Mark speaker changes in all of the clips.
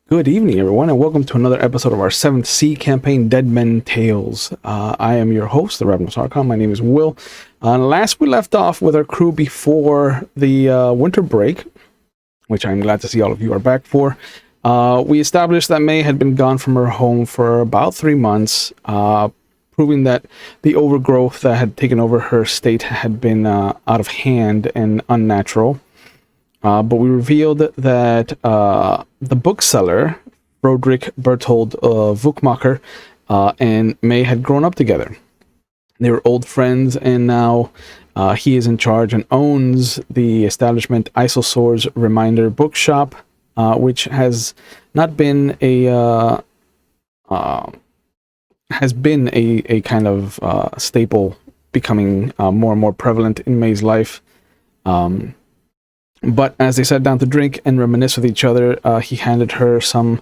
Speaker 1: Good evening, everyone, and welcome to another episode of our 7th Sea campaign, Dead Men Tales. I am your host, the Reverend Sarkon. My name is Will. Last we left off with our crew before the winter break, which I'm glad to see all of you are back for. We established that May had been gone from her home for about 3 months, proving that the overgrowth that had taken over her state had been out of hand and unnatural. But we revealed that the bookseller, Roderick Berthold Vukmacher, and May had grown up together. They were old friends, and now he is in charge and owns the establishment Isosaur's Reminder Bookshop, which has not been a kind of staple, becoming more and more prevalent in May's life. But as they sat down to drink and reminisce with each other, he handed her some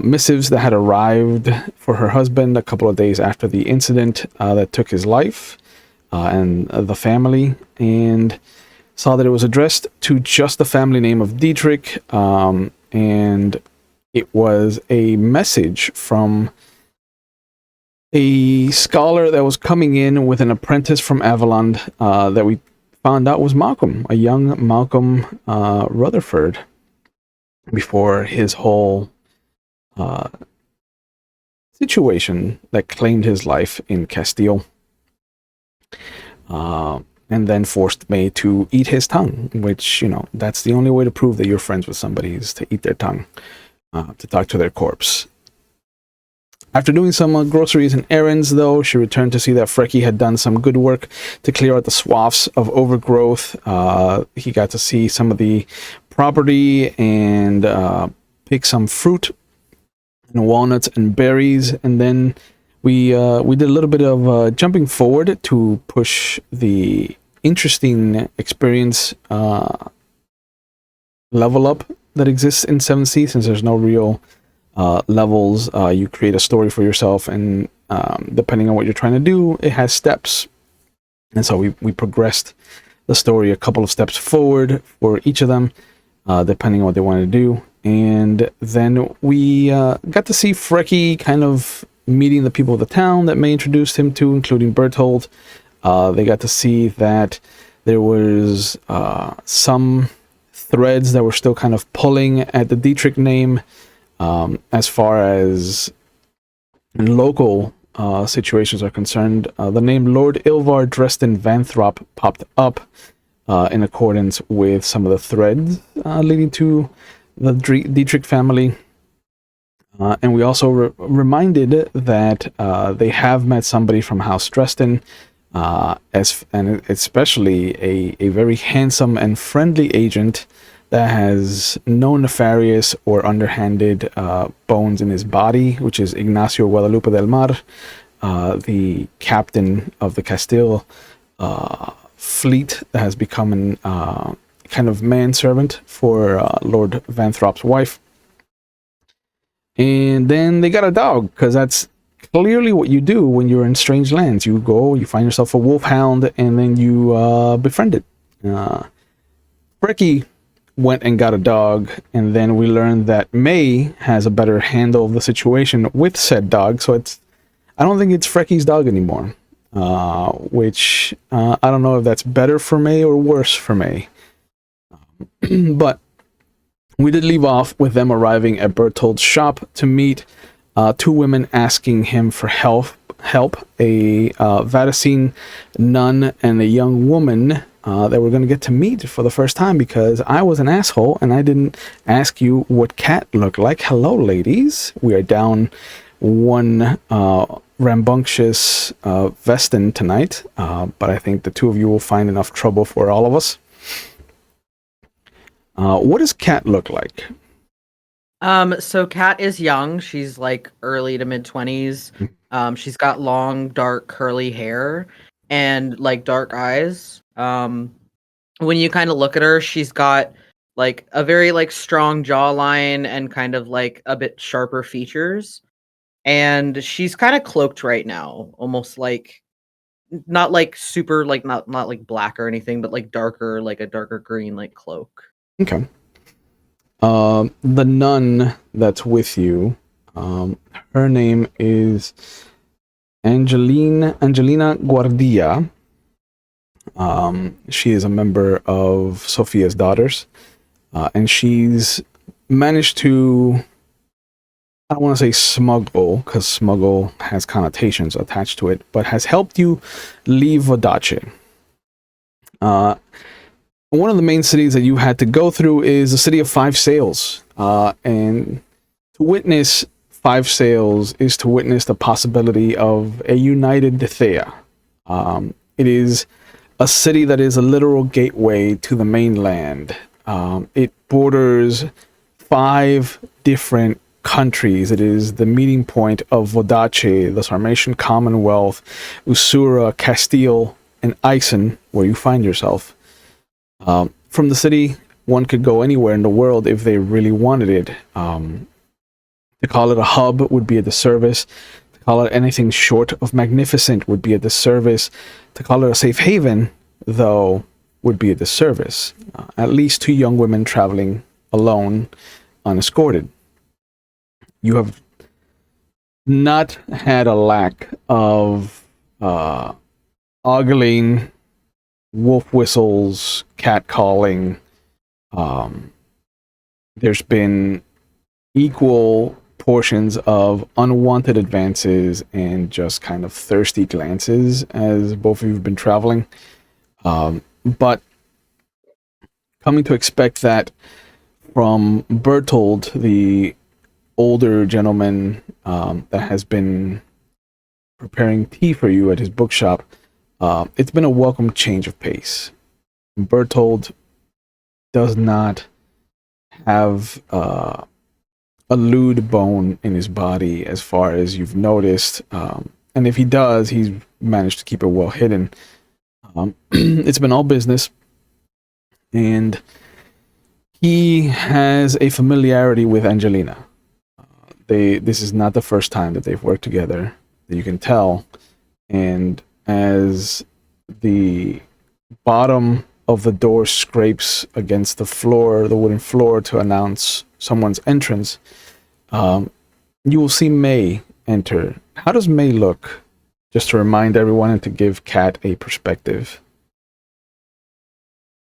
Speaker 1: missives that had arrived for her husband a couple of days after the incident that took his life and the family, and saw that it was addressed to just the family name of Dietrich, and it was a message from a scholar that was coming in with an apprentice from Avalon that we found out was Malcolm, a young Malcolm Rutherford, before his whole situation that claimed his life in Castile, and then forced May to eat his tongue, which, you know, that's the only way to prove that you're friends with somebody, is to eat their tongue, to talk to their corpse. After doing some groceries and errands, though, she returned to see that Frecky had done some good work to clear out the swaths of overgrowth. He got to see some of the property and pick some fruit and walnuts and berries. And then we did a little bit of jumping forward to push the interesting experience level up that exists in 7th Sea, since there's no real levels. You create a story for yourself, and depending on what you're trying to do, it has steps. And so we progressed the story a couple of steps forward for each of them, depending on what they wanted to do. And then we got to see Frecky kind of meeting the people of the town that May introduced him to, including Berthold. They got to see that there was some threads that were still kind of pulling at the Dietrich name. As far as local situations are concerned, the name Lord Ilvar Dresden Vanthrop popped up in accordance with some of the threads leading to the Dietrich family. And we also reminded that they have met somebody from House Dresden, and especially a very handsome and friendly agent that has no nefarious or underhanded bones in his body, which is Ignacio Guadalupe del Mar, the captain of the Castile fleet that has become an kind of manservant for Lord Vanthrop's wife. And then they got a dog, because that's clearly what you do when you're in strange lands. You go, you find yourself a wolfhound, and then you befriend it. Frecky went and got a dog, and then we learned that May has a better handle of the situation with said dog, so I don't think it's Frecky's dog anymore, which I don't know if that's better for May or worse for May. But we did leave off with them arriving at Berthold's shop to meet two women asking him for help help a Vodacce nun and a young woman that we're going to get to meet for the first time, because I was an asshole and I didn't ask you what Cat looked like. Hello, ladies. We are down one rambunctious Vestin tonight, but I think the two of you will find enough trouble for all of us. What does Cat look like?
Speaker 2: So Kat is young. She's like early to mid 20s. She's got long, dark, curly hair and like dark eyes. When you kind of look at her, she's got like a very like strong jawline and kind of like a bit sharper features. And she's kind of cloaked right now, almost like not like super like not like black or anything, but like darker, like a darker green like cloak.
Speaker 1: Okay. The nun that's with you, her name is Angelina Guardia. She is a member of Sophia's daughters, and she's managed to, I don't want to say smuggle, because smuggle has connotations attached to it, but has helped you leave Vodacce. One of the main cities that you had to go through is the city of Five Sails, and to witness Five Sails is to witness the possibility of a united Thea. It is a city that is a literal gateway to the mainland. It borders 5 different countries. It is the meeting point of Vodacce, the Sarmatian Commonwealth, Usura, Castile, and Eisen, where you find yourself. From the city, one could go anywhere in the world if they really wanted it. To call it a hub would be a disservice. To call it anything short of magnificent would be a disservice. To call it a safe haven, though, would be a disservice. At least 2 young women traveling alone, unescorted. You have not had a lack of ogling, wolf whistles, cat calling. There's been equal portions of unwanted advances and just kind of thirsty glances as both of you have been traveling. But coming to expect that from Bertold, the older gentleman that has been preparing tea for you at his bookshop, it's been a welcome change of pace. Bertold does not have a lewd bone in his body, as far as you've noticed. And if he does, he's managed to keep it well hidden. It's been all business. And he has a familiarity with Angelina. This is not the first time that they've worked together, that you can tell. And as the bottom of the door scrapes against the floor, the wooden floor, to announce someone's entrance, you will see May enter. How does May look? Just to remind everyone and to give Kat a perspective.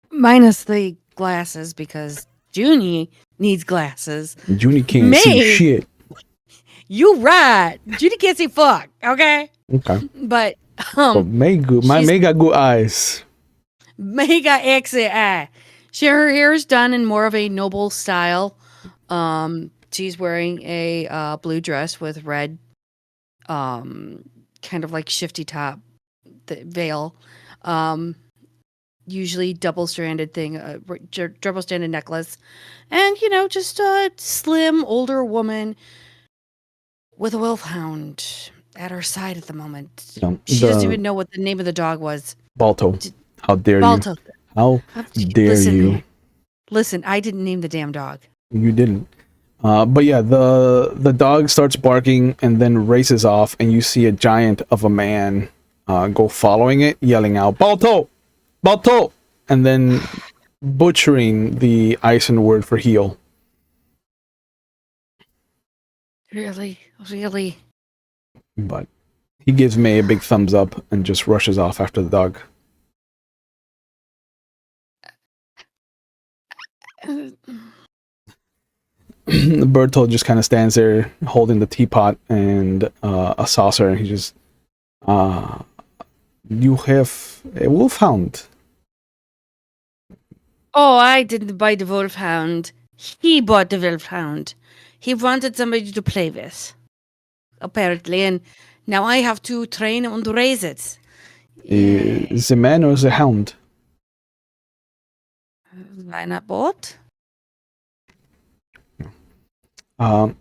Speaker 3: Minus the glasses, because Junie needs glasses.
Speaker 1: Junie can't see shit.
Speaker 3: You right. Junie can't see fuck, okay?
Speaker 1: Okay.
Speaker 3: But
Speaker 1: May got good eyes.
Speaker 3: May got excellent eye. Her hair is done in more of a noble style. She's wearing a blue dress with red, kind of like shifty top veil. Usually double-stranded thing, double-stranded necklace. And, just a slim, older woman with a wolfhound at her side at the moment. She doesn't even know what the name of the dog was.
Speaker 1: Balto. How dare
Speaker 3: Balto.
Speaker 1: you? How dare you?
Speaker 3: Listen, I didn't name the damn dog.
Speaker 1: You didn't. But yeah, the dog starts barking and then races off, and you see a giant of a man go following it, yelling out, "Balto! Balto!" and then butchering the Eisen word for heel.
Speaker 3: Really?
Speaker 1: But he gives May a big thumbs up and just rushes off after the dog. Bertold just kind of stands there holding the teapot and a saucer, and he just You have a wolfhound.
Speaker 3: Oh, I didn't buy the wolfhound. He bought the wolfhound. He wanted somebody to play with, apparently, and now I have to train and raise it. Yeah.
Speaker 1: The man or the hound?
Speaker 3: Why not both?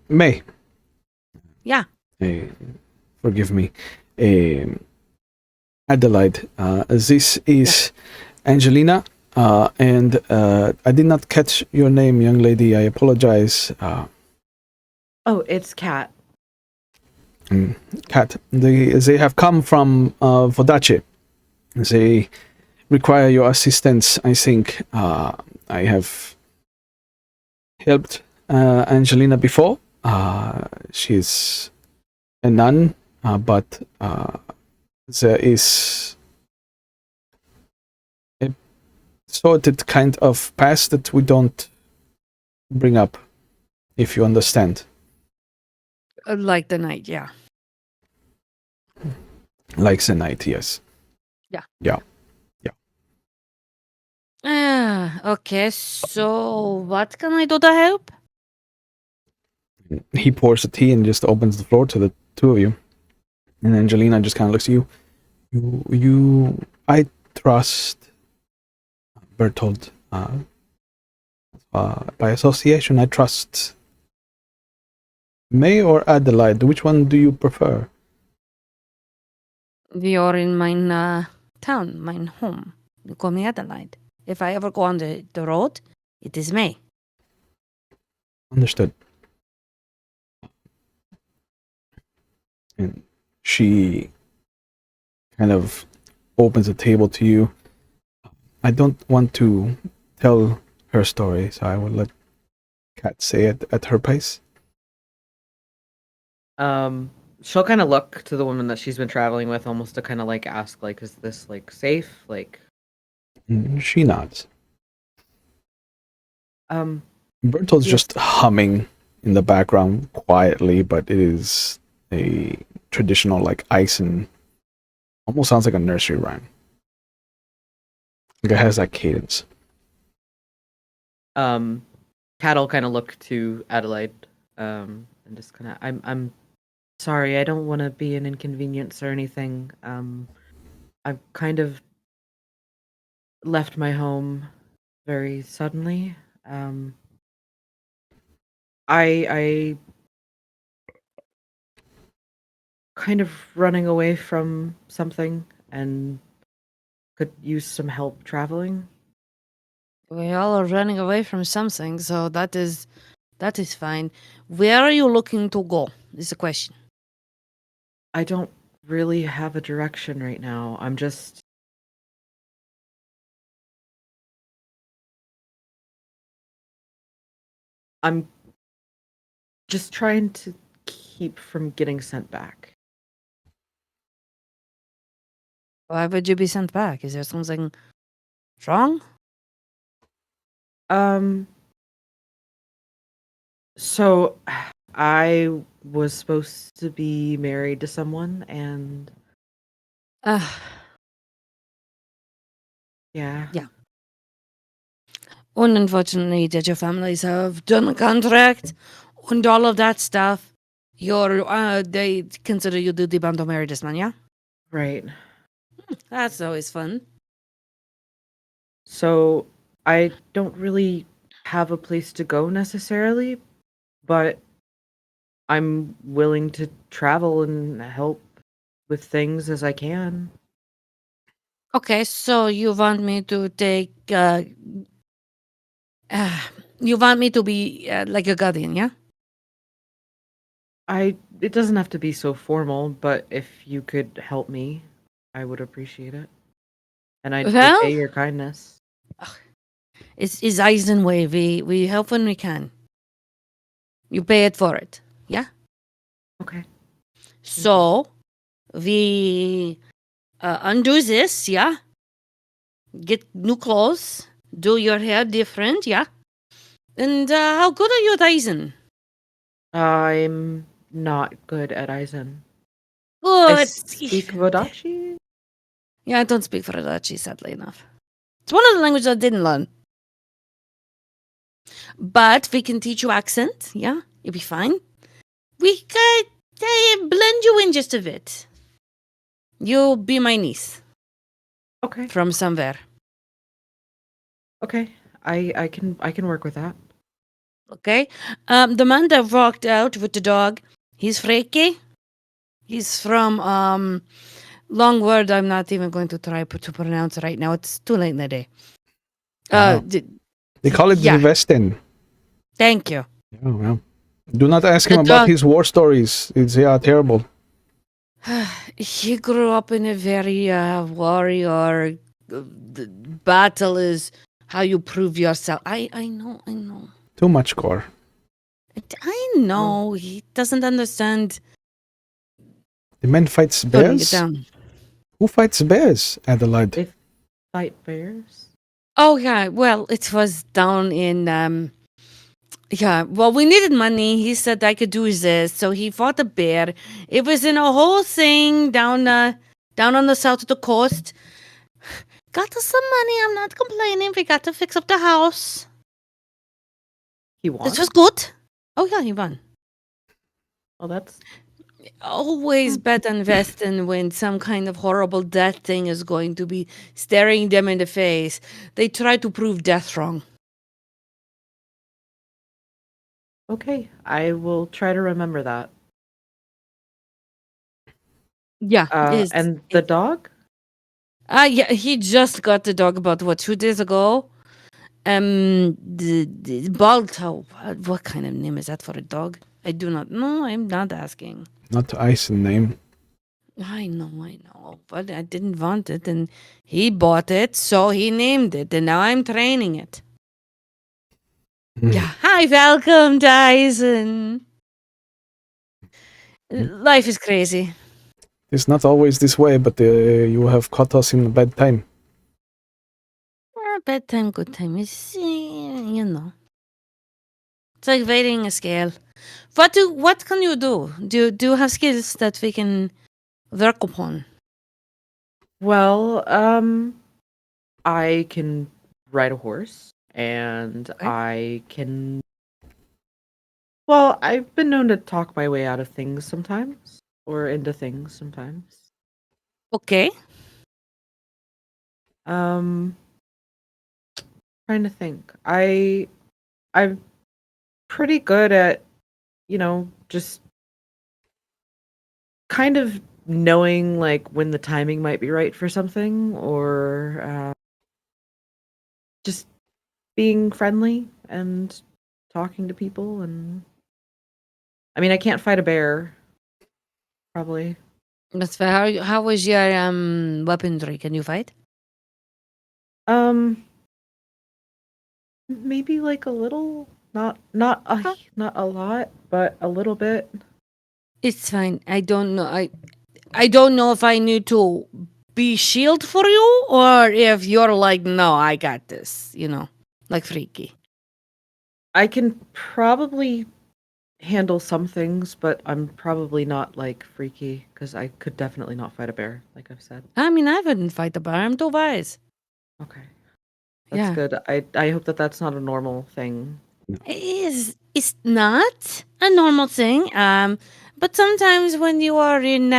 Speaker 1: May.
Speaker 3: Yeah.
Speaker 1: Forgive me. Adelaide. This is Angelina. And I did not catch your name, young lady. I apologize.
Speaker 2: Oh, it's Kat.
Speaker 1: Kat. They have come from Vodacce. They require your assistance. I think I have helped Angelina before. She's a nun, but there is a sorted kind of past that we don't bring up, if you understand.
Speaker 3: Like the night, yeah.
Speaker 1: Like the night, yes.
Speaker 3: Yeah. Okay, so what can I do to help?
Speaker 1: He pours the tea and just opens the floor to the two of you. And Angelina just kind of looks at you. I trust Bertold. By association, I trust May or Adelaide. Which one do you prefer?
Speaker 3: You're in my town, my home. You call me Adelaide. If I ever go on the road, it is May.
Speaker 1: Understood. And she kind of opens a table to you. I don't want to tell her story, so I will let Kat say it at her pace.
Speaker 2: She'll kind of look to the woman that she's been traveling with, almost to kind of like ask, like, is this like safe? Like,
Speaker 1: She nods. Bertold's
Speaker 2: yes.
Speaker 1: just humming in the background quietly, but it is a traditional like Eisen. Almost sounds like a nursery rhyme. Like it has that cadence.
Speaker 2: Cat'll kind of look to Adelaide, and just kind of, I'm sorry, I don't want to be an inconvenience or anything. I've kind of left my home very suddenly. I kind of running away from something and could use some help traveling.
Speaker 3: We all are running away from something, so that is fine. Where are you looking to go? Is the question.
Speaker 2: I don't really have a direction right now. I'm just trying to keep from getting sent back.
Speaker 3: Why would you be sent back? Is there something wrong?
Speaker 2: So I was supposed to be married to someone, and yeah.
Speaker 3: And unfortunately, that your families have done a contract and all of that stuff. They consider you the band to marry this man, yeah?
Speaker 2: Right.
Speaker 3: That's always fun.
Speaker 2: So I don't really have a place to go necessarily, but I'm willing to travel and help with things as I can.
Speaker 3: Okay, so you want me to take, you want me to be like a guardian, yeah?
Speaker 2: It doesn't have to be so formal, but if you could help me, I would appreciate it. And I'd repay
Speaker 3: Well,
Speaker 2: your kindness.
Speaker 3: it's Eisen way. We help when we can. You pay it for it, yeah?
Speaker 2: Okay.
Speaker 3: So we undo this, yeah? Get new clothes, do your hair different, yeah? And how good are you at Eisen?
Speaker 2: I'm not good at Eisen. I
Speaker 3: Good.
Speaker 2: speak Vodacce.
Speaker 3: Yeah, I don't speak Vodacce, sadly enough. It's one of the languages I didn't learn. But we can teach you accent. Yeah, you'll be fine. We could blend you in just a bit. You'll be my niece
Speaker 2: Okay.
Speaker 3: from somewhere.
Speaker 2: Okay. I can work with that.
Speaker 3: Okay? The man that walked out with the dog, he's freaky. He's from long word I'm not even going to try to pronounce right now. It's too late in the day.
Speaker 1: Wow. They call it
Speaker 3: yeah.
Speaker 1: denizen.
Speaker 3: Thank you.
Speaker 1: Oh, well. Do not ask him
Speaker 3: The
Speaker 1: about
Speaker 3: dog-
Speaker 1: his war stories. It's terrible.
Speaker 3: He grew up in a very warrior. The battle is how you prove yourself. I know.
Speaker 1: Too much gore.
Speaker 3: I know. He doesn't understand
Speaker 1: The men fights
Speaker 3: putting it
Speaker 1: bears?
Speaker 3: down.
Speaker 1: Who fights bears, Adelaide?
Speaker 2: They fight bears.
Speaker 3: Oh yeah, well, it was down in yeah, well, we needed money. He said I could do this, so he fought a bear. It was in a whole thing down on the south of the coast. Got us some money. I'm not complaining. We got to fix up the house.
Speaker 2: He won.
Speaker 3: This was good. Oh yeah, he won.
Speaker 2: Oh, that's
Speaker 3: Always bet on Weston when some kind of horrible death thing is going to be staring them in the face. They try to prove death wrong.
Speaker 2: okay. I will try to remember that.
Speaker 3: Yeah.
Speaker 2: And the dog?
Speaker 3: Yeah, he just got the dog about 2 days ago. The bald toe. What kind of name is that for a dog? I do not know. I'm not asking.
Speaker 1: Not Eisen name.
Speaker 3: I know, but I didn't want it, and he bought it, so he named it, and now I'm training it. Yeah, hi, welcome, Dyson. Life is crazy.
Speaker 1: It's not always this way, but you have caught us in a bad time.
Speaker 3: Bad time, good time is, you know. It's like weighing a scale. What can you do? Do you have skills that we can work upon?
Speaker 2: Well, I can ride a horse, and
Speaker 3: Okay.
Speaker 2: I can. Well, I've been known to talk my way out of things sometimes, or into things sometimes.
Speaker 3: Okay.
Speaker 2: Trying to think. I'm pretty good at, just kind of knowing like when the timing might be right for something, or just being friendly and talking to people. And I mean, I can't fight a bear, probably.
Speaker 3: That's fair. How was your weaponry? Can you fight?
Speaker 2: Maybe like a little, not a lot, but a little bit.
Speaker 3: It's fine. I don't know. I don't know if I need to be shield for you or if you're like, no, I got this. Like freaky.
Speaker 2: I can probably handle some things, but I'm probably not like freaky, because I could definitely not fight a bear, like I've said.
Speaker 3: I mean, I wouldn't fight the bear. I'm too wise.
Speaker 2: Okay, that's
Speaker 3: Yeah.
Speaker 2: good. I hope that that's not a normal thing.
Speaker 3: It's not a normal thing. But sometimes when you are in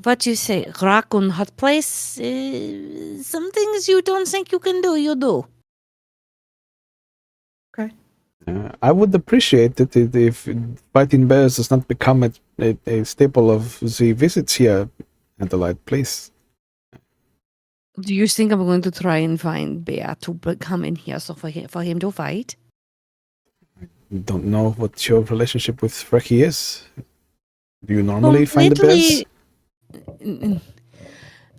Speaker 3: what you say, raccoon hot place, some things you don't think you can do, you do.
Speaker 2: Okay.
Speaker 1: I would appreciate it if fighting bears does not become a staple of the visits here, Adelaide, please.
Speaker 3: Do you think I'm going to try and find Bear to come in here so for him to fight?
Speaker 1: Don't know what your relationship with Frecky is. Do you normally find the bears?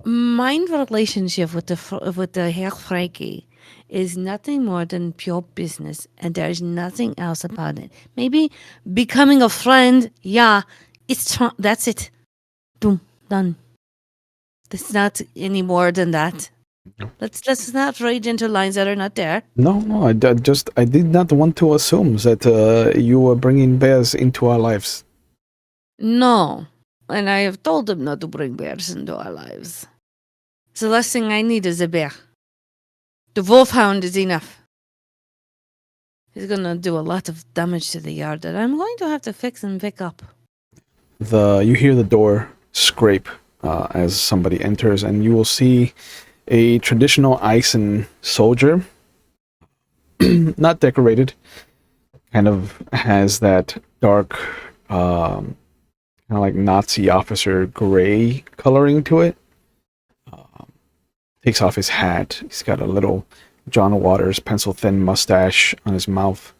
Speaker 3: My relationship with the Herr Frankie is nothing more than pure business, and there's nothing else about it. Maybe becoming a friend, yeah, that's it. Boom, done. It's not any more than that. Let's not read into lines that are not there.
Speaker 1: No, I did not want to assume that you were bringing bears into our lives.
Speaker 3: No. And I have told him not to bring bears into our lives. So the last thing I need is a bear. The wolfhound is enough. He's gonna do a lot of damage to the yard that I'm going to have to fix and pick up.
Speaker 1: You hear the door scrape as somebody enters, and you will see a traditional Eisen soldier, not decorated, kind of has that dark, kind of like Nazi officer gray coloring to it. Takes off his hat. He's got a little John Waters pencil thin mustache on his mouth.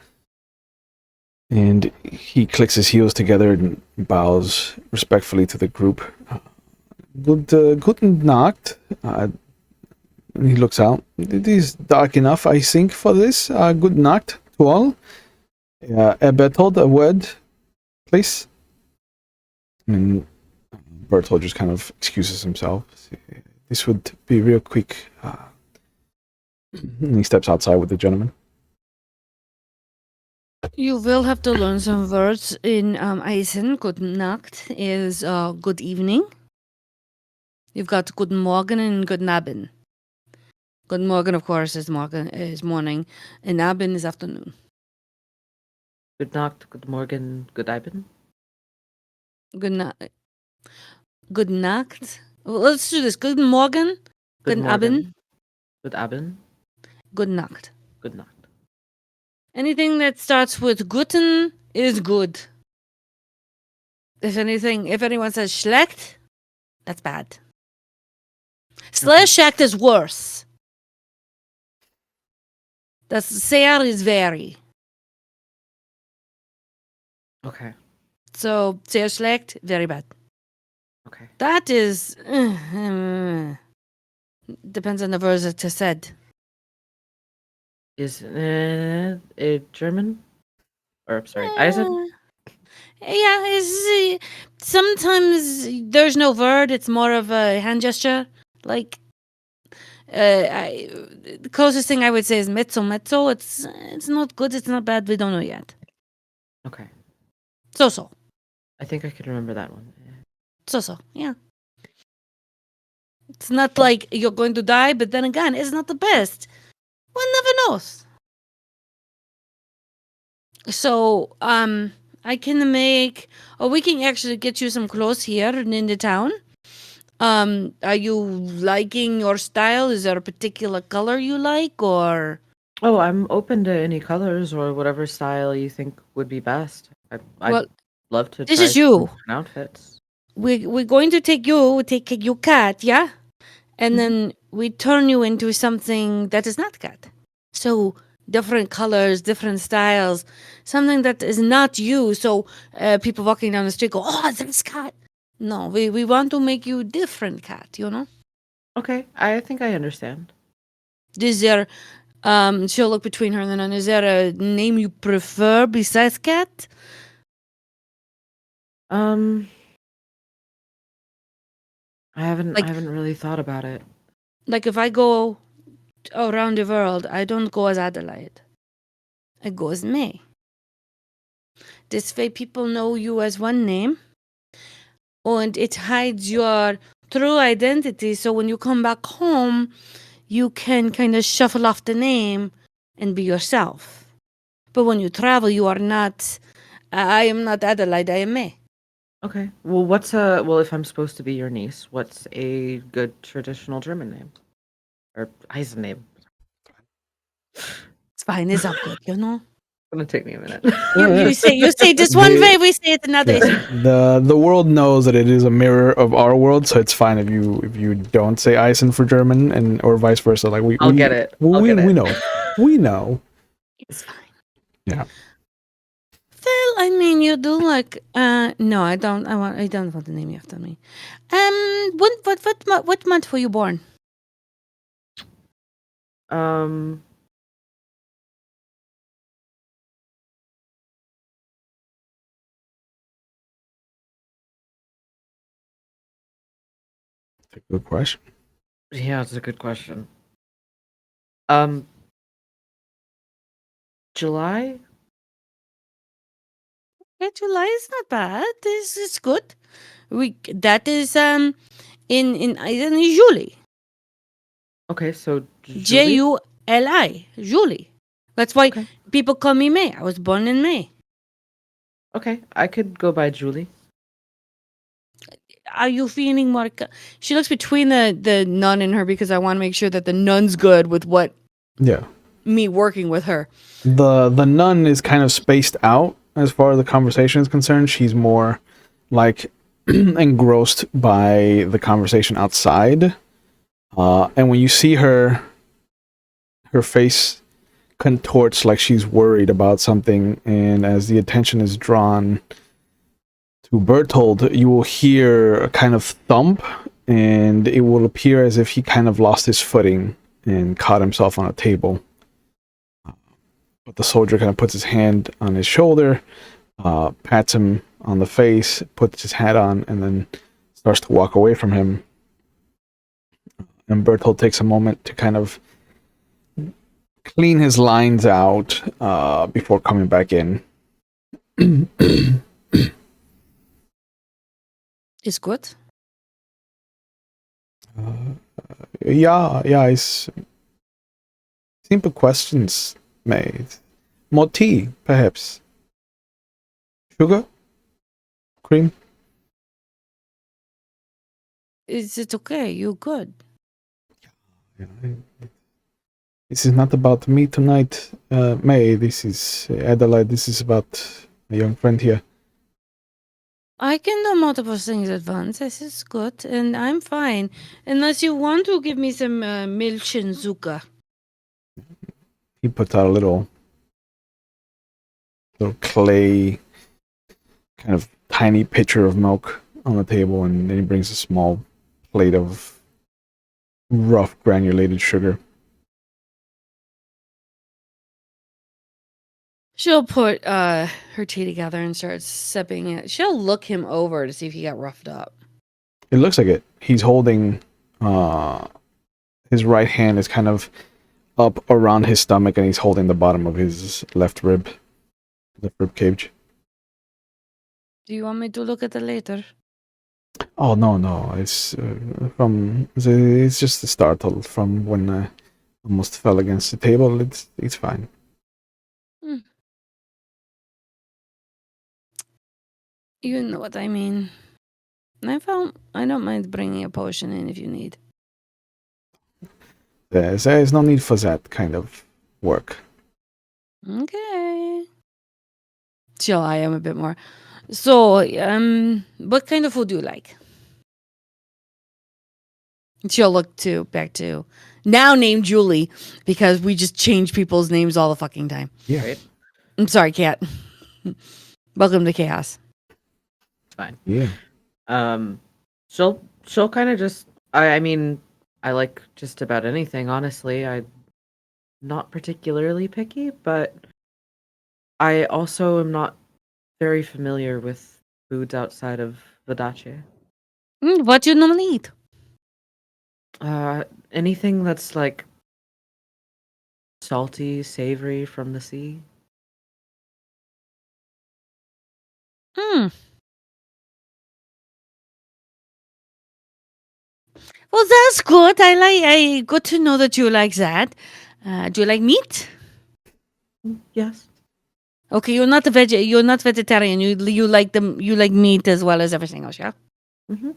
Speaker 1: And he clicks his heels together and bows respectfully to the group. Guten Nacht. And he looks out. It is dark enough, I think, for this. Good Nacht to all. Bertold, a word, please. And Bertold just kind of excuses himself. This would be real quick. And he steps outside with the gentleman.
Speaker 3: You will have to learn some words in Eisen. Guten Nacht is good evening. You've got Guten Morgen and Guten Abend. Guten Morgen, of course, is morning, and Abend is afternoon.
Speaker 2: Good Nacht, good Morgen, good Abend.
Speaker 3: Good night. Good Nacht. Well, let's do this. Guten Morgen.
Speaker 2: Good
Speaker 3: Guten Abend.
Speaker 2: Morgen, good Abend,
Speaker 3: Good Nacht.
Speaker 2: good Nacht.
Speaker 3: Anything that starts with Guten is good. If anyone says schlecht, that's bad. Schlecht is worse. That's sehr is very.
Speaker 2: Okay,
Speaker 3: So sehr schlecht, very bad.
Speaker 2: okay.
Speaker 3: That is depends on the words that are said.
Speaker 2: Is it German? Or, sorry, Eisen?
Speaker 3: Yeah, sometimes there's no word. It's more of a hand gesture. Like, the closest thing I would say is mezzo. It's not good. It's not bad. We don't know yet.
Speaker 2: Okay.
Speaker 3: So.
Speaker 2: I think I could remember that one.
Speaker 3: So. Yeah. It's not like you're going to die, but then again, it's not the best. One never knows. So, I can make, or we can actually get you some clothes here in the town. Are you liking your style? Is there a particular color you like, or?
Speaker 2: Oh, I'm open to any colors or whatever style you think would be best. I'd
Speaker 3: Well,
Speaker 2: love to
Speaker 3: this
Speaker 2: try
Speaker 3: is
Speaker 2: some
Speaker 3: you.
Speaker 2: different outfits.
Speaker 3: We're going to take your cat, yeah? And
Speaker 2: Mhm.
Speaker 3: then we turn you into something that is not cat. So different colors, different styles, something that is not you. So people walking down the street go, "Oh, this cat." No, we want to make you different cat. You know.
Speaker 2: Okay, I think I understand.
Speaker 3: Is there? She'll look between her and then. Is there a name you prefer besides cat?
Speaker 2: Um, I haven't
Speaker 3: Like
Speaker 2: really thought about it.
Speaker 3: if I go around the world, I don't go as Adelaide. I go as May. This way, people know you as one name, and it hides your true identity. So when you come back home, you can kind of shuffle off the name and be yourself. But when you travel, you are not. I am not Adelaide. I am May.
Speaker 2: Okay. Well, if I'm supposed to be your niece, what's a good traditional German name or Eisen name?
Speaker 3: It's fine. It's all good. You know.
Speaker 2: It's gonna take me a minute.
Speaker 3: You say this one way, we say it another.
Speaker 1: Yeah. The world knows that it is a mirror of our world, so it's fine if you don't say Eisen for German or vice versa. Like
Speaker 2: I'll get it.
Speaker 1: We know. We know.
Speaker 3: It's fine.
Speaker 1: Yeah.
Speaker 3: Well, I mean, you do like. No, I don't. I don't want to name you after me. What month were you born?
Speaker 2: Um,
Speaker 1: That's a good question.
Speaker 2: yeah, it's a good question. July?
Speaker 3: July is not bad. This is good. That is in Eisen is Julie.
Speaker 2: Okay, so Julie.
Speaker 3: Juli. Julie. That's why
Speaker 2: Okay.
Speaker 3: people call me May. I was born in May.
Speaker 2: Okay, I could go by Julie.
Speaker 3: Are you feeling more? She looks between the nun and her because I want to make sure that the nun's good with what
Speaker 1: Yeah.
Speaker 3: me working with her.
Speaker 1: The nun is kind of spaced out as far as the conversation is concerned. She's more like engrossed by the conversation outside. And when you see her face contorts like she's worried about something, and as the attention is drawn to Bertold, you will hear a kind of thump, and it will appear as if he kind of lost his footing and caught himself on a table. But the soldier kind of puts his hand on his shoulder, pats him on the face, puts his hat on, and then starts to walk away from him. And Bertold takes a moment to kind of clean his lines out before coming back in.
Speaker 3: It's good.
Speaker 1: Yeah, it's simple questions made. More tea, perhaps. Sugar? Cream?
Speaker 3: Is it okay? You good?
Speaker 1: Yeah, this is not about me tonight, May. This is Adelaide. This is about a young friend here.
Speaker 3: I can do multiple things at once. This is good, and I'm fine. Unless you want to give me some milk and zuka.
Speaker 1: He puts out a little clay, kind of tiny pitcher of milk on the table, and then he brings a small plate of rough granulated sugar.
Speaker 3: She'll put her tea together and start sipping it. She'll look him over to see if he got roughed up.
Speaker 1: It looks like it. He's holding his right hand is kind of up around his stomach, and he's holding the bottom of his left rib cage.
Speaker 3: Do you want me to look at it later?
Speaker 1: Oh no! It's it's just a startle from when I almost fell against the table. It's fine.
Speaker 3: You know what I mean. I don't mind bringing a potion in if you need.
Speaker 1: There's no need for that kind of work.
Speaker 3: Okay. She'll eye him a bit more. So, what kind of food do you like? She'll look back to now named Julie because we just change people's names all the fucking time.
Speaker 1: Yeah.
Speaker 2: Right?
Speaker 3: I'm sorry, Kat. Welcome to chaos.
Speaker 2: Fine.
Speaker 1: Yeah.
Speaker 2: She'll kind of just. I mean, I like just about anything. Honestly, I'm not particularly picky, but I also am not very familiar with foods outside of Vodacce.
Speaker 3: What do you normally eat?
Speaker 2: Anything that's like salty, savory from the sea.
Speaker 3: Well, that's good. I good to know that you like that. Do you like meat?
Speaker 2: Yes.
Speaker 3: Okay, you're not you're not vegetarian. You like you like meat as well as everything else, yeah?
Speaker 2: Mm-hmm.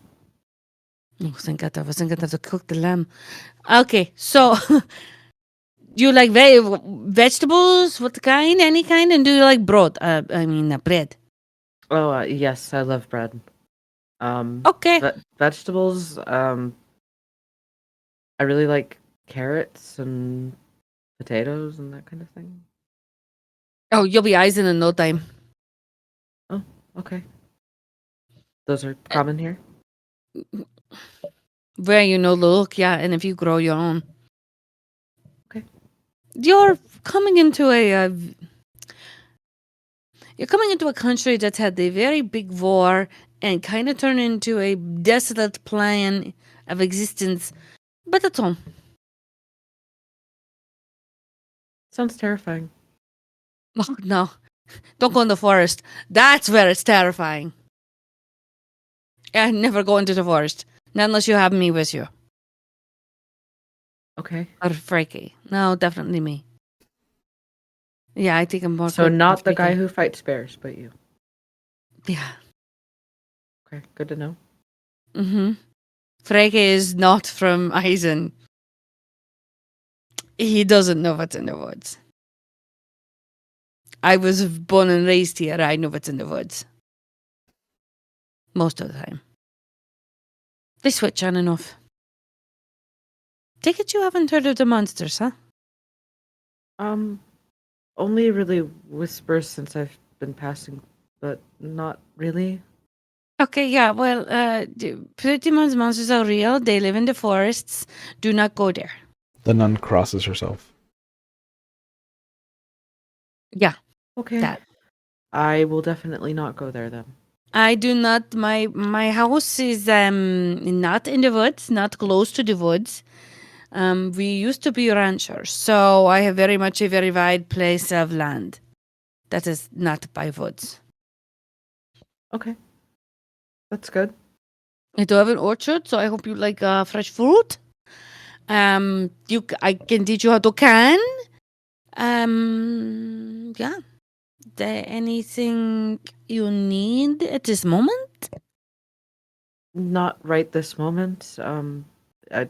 Speaker 3: Oh, thank God, I wasn't gonna have to cook the lamb. Okay, so do you like vegetables? What kind? Any kind? And do you like bread? Bread.
Speaker 2: Oh, yes, I love bread.
Speaker 3: Okay.
Speaker 2: Vegetables. I really like carrots and potatoes and that kind of thing.
Speaker 3: Oh, you'll be Eisen in no time.
Speaker 2: Oh, okay. Those are common here.
Speaker 3: Where you know the look, yeah, and if you grow your own.
Speaker 2: Okay.
Speaker 3: You're coming into you're coming into a country that's had a very big war and kind of turned into a desolate plan of existence, but it's home.
Speaker 2: Sounds terrifying.
Speaker 3: Oh, no. Don't go in the forest. That's where it's terrifying. I never go into the forest. Not unless you have me with you.
Speaker 2: Okay.
Speaker 3: Or Freaky. No, definitely me. Yeah, I think I'm more
Speaker 2: So
Speaker 3: good than
Speaker 2: not the guy
Speaker 3: Freaky.
Speaker 2: who fights bears, but you.
Speaker 3: Yeah.
Speaker 2: Okay, good to know.
Speaker 3: Mm-hmm. Freaky is not from Eisen. He doesn't know what's in the woods. I was born and raised here. I know what's in the woods. Most of the time. They switch on and off. Take it you haven't heard of the monsters, huh?
Speaker 2: Only really whispers since I've been passing, but not really.
Speaker 3: Okay, yeah, well, pretty much monsters are real. They live in the forests. Do not go there.
Speaker 1: The nun crosses herself.
Speaker 3: Yeah,
Speaker 2: Okay.
Speaker 3: that.
Speaker 2: I will definitely not go there then.
Speaker 3: I do not. My house is not in the woods, not close to the woods. We used to be ranchers, so I have very much a very wide place of land that is not by woods.
Speaker 2: Okay. That's good.
Speaker 3: I do have an orchard, so I hope you like fresh fruit. I can teach you how to can. Yeah. There anything you need at this moment?
Speaker 2: Not right this moment. I,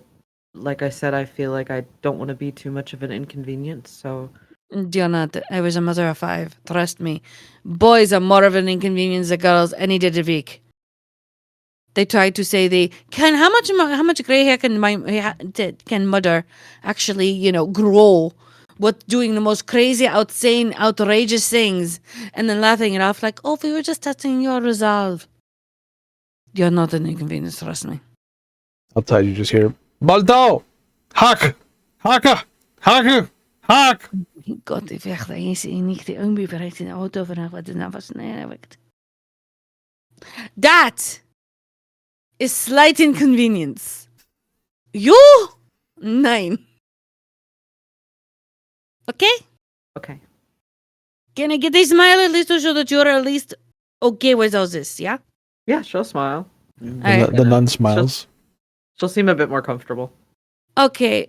Speaker 2: like I said, I feel like I don't want to be too much of an inconvenience, so
Speaker 3: You're not. I was a mother of 5. Trust me. Boys are more of an inconvenience than girls any day of the week. They try to say they can. How much gray hair can mother actually grow? What doing the most crazy, outsane, outrageous things, and then laughing it off like, oh, we were just testing your resolve. You're not an inconvenience. Trust me.
Speaker 1: Outside, you just hear Baldo, Hak, Haka, Haku, Hak.
Speaker 3: Gott, ich werde nicht irgendwie bereits in Auto vanaf wat is nou was nervigt. That is slight inconvenience. You? Nein. Okay?
Speaker 2: okay.
Speaker 3: Can I get a smile at least to show that you're at least okay with all this, yeah?
Speaker 2: Yeah, she'll smile.
Speaker 1: The nun smiles.
Speaker 2: She'll seem a bit more comfortable.
Speaker 3: Okay,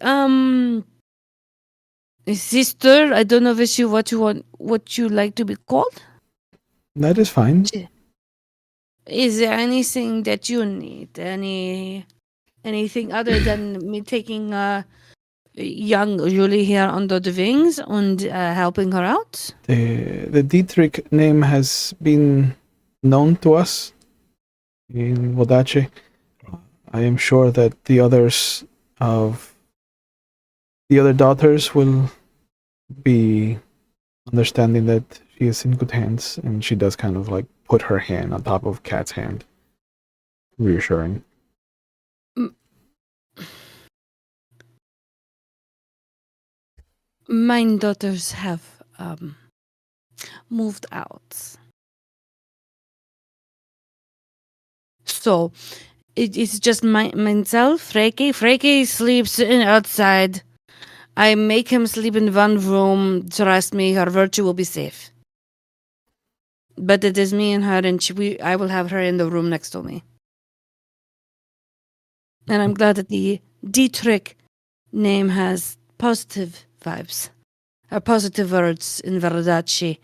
Speaker 3: sister, I don't know if you what you like to be called.
Speaker 1: That is fine.
Speaker 3: Is there anything that you need? Anything other than me taking young Julie here under the wings and helping her out?
Speaker 1: The Dietrich name has been known to us in Vodacce. I am sure that the other daughters will be understanding that she is in good hands, and she does kind of like put her hand on top of Kat's hand, reassuring.
Speaker 3: My daughters have moved out. So it is just myself, Freaky. Freaky sleeps outside. I make him sleep in one room. Trust me, her virtue will be safe. But it is me and her, and I will have her in the room next to me. And I'm glad that the Dietrich name has positive vibes. Or positive words in Vodacce.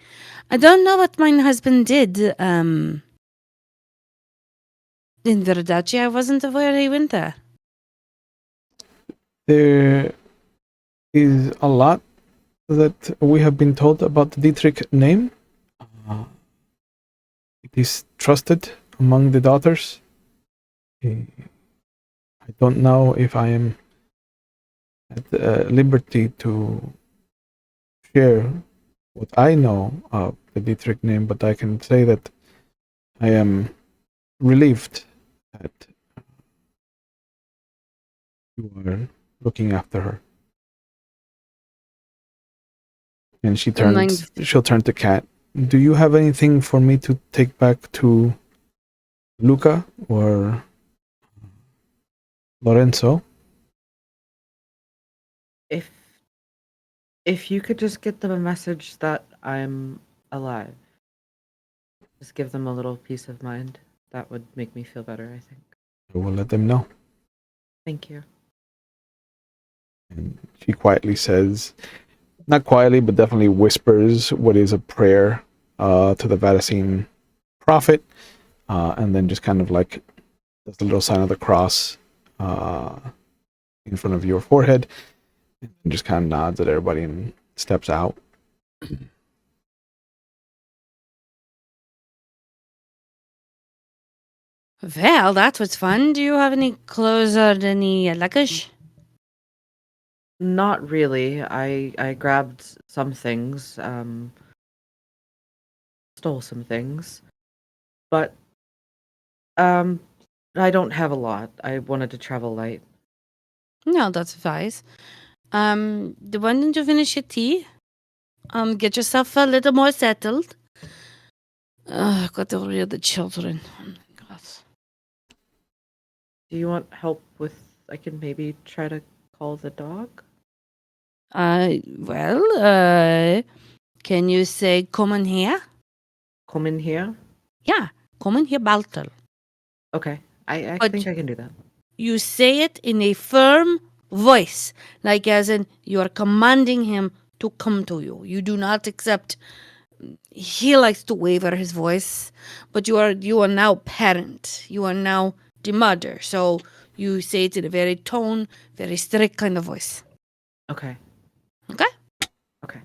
Speaker 3: I don't know what my husband did in Vodacce. I wasn't aware he went there.
Speaker 1: There is a lot that we have been told about the Dietrich name. It is trusted among the daughters. I don't know if I am at liberty to share what I know of the Dietrich name, but I can say that I am relieved that you are looking after her. And she'll turn to Kat. Do you have anything for me to take back to Luca or Lorenzo?
Speaker 2: If you could just get them a message that I'm alive. Just give them a little peace of mind. That would make me feel better, I think.
Speaker 1: We'll let them know.
Speaker 2: Thank you.
Speaker 1: And she quietly says, not quietly, but definitely whispers what is a prayer to the Vodacce prophet, and then just kind of like does the little sign of the cross in front of your forehead, and just kind of nods at everybody and steps out.
Speaker 3: Well, that was fun. Do you have any clothes or any luggage?
Speaker 2: Not really. I grabbed some things, stole some things, but I don't have a lot. I wanted to travel light.
Speaker 3: No, that's advice. Why don't you finish your tea? Get yourself a little more settled. Got to worry the children. Oh my God.
Speaker 2: Do you want help with? I can maybe try to call the dog.
Speaker 3: Well, can you say come in here?
Speaker 2: Come in here.
Speaker 3: Yeah, come in here, Baltel.
Speaker 2: Okay, I
Speaker 3: But-
Speaker 2: think I can do that.
Speaker 3: You say it in a firm voice, like as in you are commanding him to come to you. You do not accept. He likes to waver his voice, but you are now parent. You are now the mother, so you say it in a very tone, very strict kind of voice.
Speaker 2: Okay.
Speaker 3: Okay.
Speaker 2: Okay.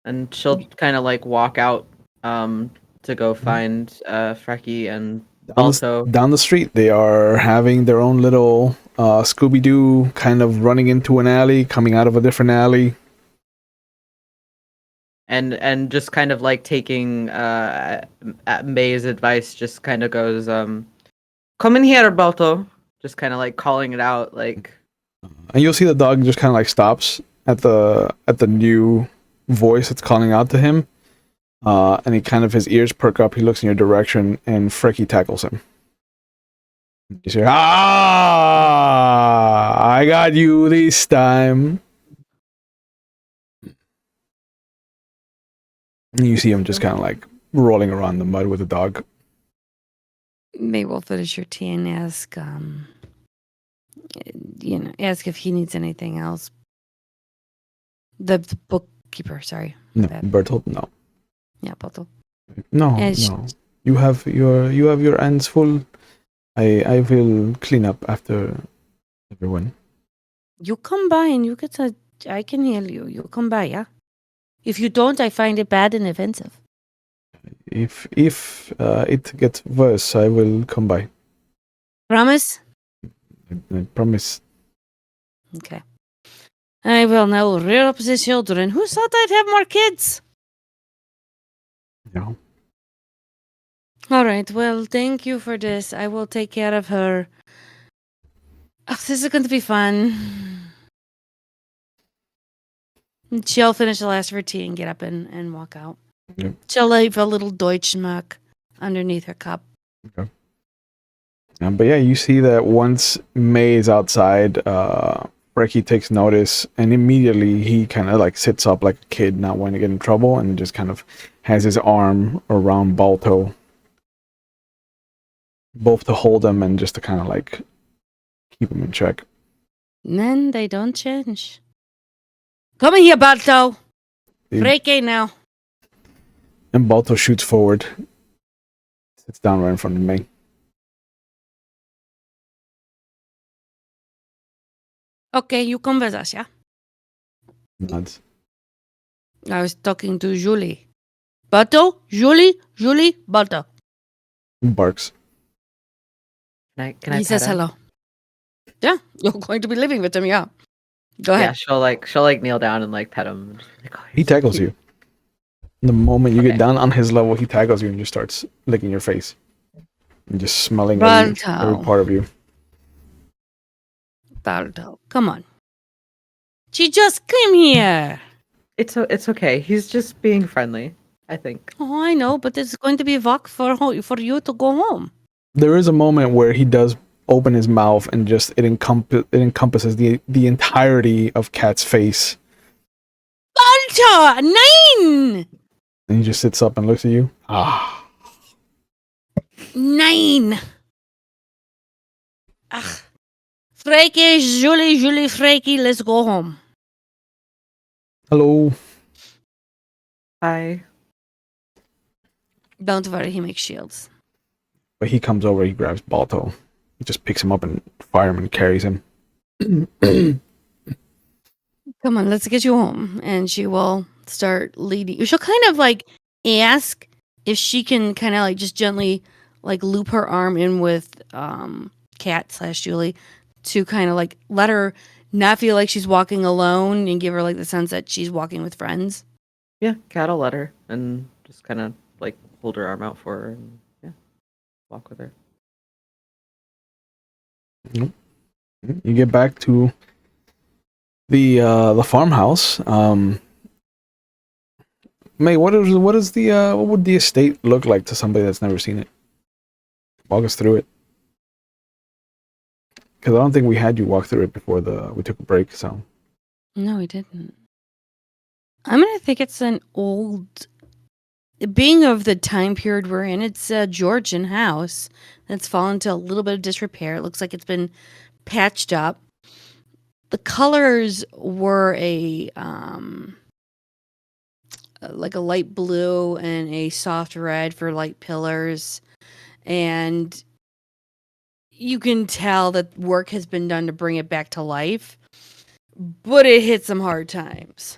Speaker 2: And she'll kind of like walk out to go find Frecky and also
Speaker 1: Down the street, they are having their own little Scooby-Doo, kind of running into an alley, coming out of a different alley.
Speaker 2: and just kind of like taking May's advice, just kind of goes come in here, Balto. Just kind of like calling it out, like.
Speaker 1: And you'll see the dog just kind of like stops at the new voice that's calling out to him, and he kind of, his ears perk up. He looks in your direction, and Frecky tackles him. You say, I got you this time. And you see him just kind of like rolling around the mud with the dog.
Speaker 3: May will finish your tea and ask, ask if he needs anything else. The bookkeeper, sorry.
Speaker 1: No,
Speaker 3: Bad.
Speaker 1: Bertolt, no.
Speaker 3: Yeah, Baltel.
Speaker 1: No,
Speaker 3: And
Speaker 1: no. You have your hands full. I will clean up after everyone.
Speaker 3: You come by and you get to. I can heal you. You come by, yeah. If you don't, I find it bad and offensive.
Speaker 1: If it gets worse, I will come by.
Speaker 3: Promise?
Speaker 1: I promise.
Speaker 3: Okay. I will now rear up the children. Who thought I'd have more kids?
Speaker 1: No.
Speaker 3: All right. Well, thank you for this. I will take care of her. Oh, this is going to be fun. She'll finish the last of her tea and get up and walk out.
Speaker 1: Yep.
Speaker 3: She'll leave a little Deutschmark underneath her cup.
Speaker 1: But yeah, you see that once May is outside, Frecky takes notice, and immediately he kind of like sits up like a kid, not wanting to get in trouble, and just kind of has his arm around Balto, both to hold him and just to kind of like keep him in check.
Speaker 3: Men, they don't change. Come here, Balto.
Speaker 1: Dude.
Speaker 3: Freaky now.
Speaker 1: And Balto shoots forward, sits down right in front of May.
Speaker 3: Okay, you come with us, yeah?
Speaker 1: Nods.
Speaker 3: I was talking to Julie. Balto? Julie, Balto.
Speaker 1: Barks.
Speaker 2: Can I
Speaker 3: He
Speaker 2: pet
Speaker 3: says
Speaker 2: him?
Speaker 3: hello. Yeah, you're going to be living with him, yeah. Go
Speaker 2: Yeah,
Speaker 3: ahead.
Speaker 2: she'll like kneel down and like pet him. Like, oh,
Speaker 1: He
Speaker 2: he's so
Speaker 1: tackles
Speaker 2: cute.
Speaker 1: you. The moment you
Speaker 2: Okay.
Speaker 1: get down on his level, he tackles you and just starts licking your face. And just smelling every
Speaker 3: Balto.
Speaker 1: part of you.
Speaker 3: Balto, come on. She just came here.
Speaker 2: It's okay. He's just being friendly, I think.
Speaker 3: Oh, I know, but it's going to be a walk for you to go home.
Speaker 1: There is a moment where he does open his mouth and just it encompasses the entirety of Cat's face.
Speaker 3: Balto! 9!
Speaker 1: And he just sits up and looks at you.
Speaker 3: 9! Ugh. Freaky, Julie, Freaky, let's go home.
Speaker 1: Hello.
Speaker 2: Hi.
Speaker 3: Don't worry, he makes shields.
Speaker 1: But he comes over, he grabs Balto. He just picks him up and fireman carries him.
Speaker 3: Come on, let's get you home. And she will start leading you. She'll kind of like ask if she can kind of like just gently like loop her arm in with Kat/Julie to kind of like let her not feel like she's walking alone and give her like the sense that she's walking with friends.
Speaker 2: Yeah, Kat will let her and just kind of like hold her arm out for her and walk with her.
Speaker 1: You get back to the farmhouse. May, what would the estate look like to somebody that's never seen it? Walk us through it. Because I don't think we had you walk through it before we took a break. So
Speaker 3: No, we didn't. I'm gonna think it's an old, being of the time period we're in. It's a Georgian house that's fallen into a little bit of disrepair. It looks like it's been patched up. The colors were like a light blue and a soft red for light pillars, and you can tell that work has been done to bring it back to life, but it hit some hard times.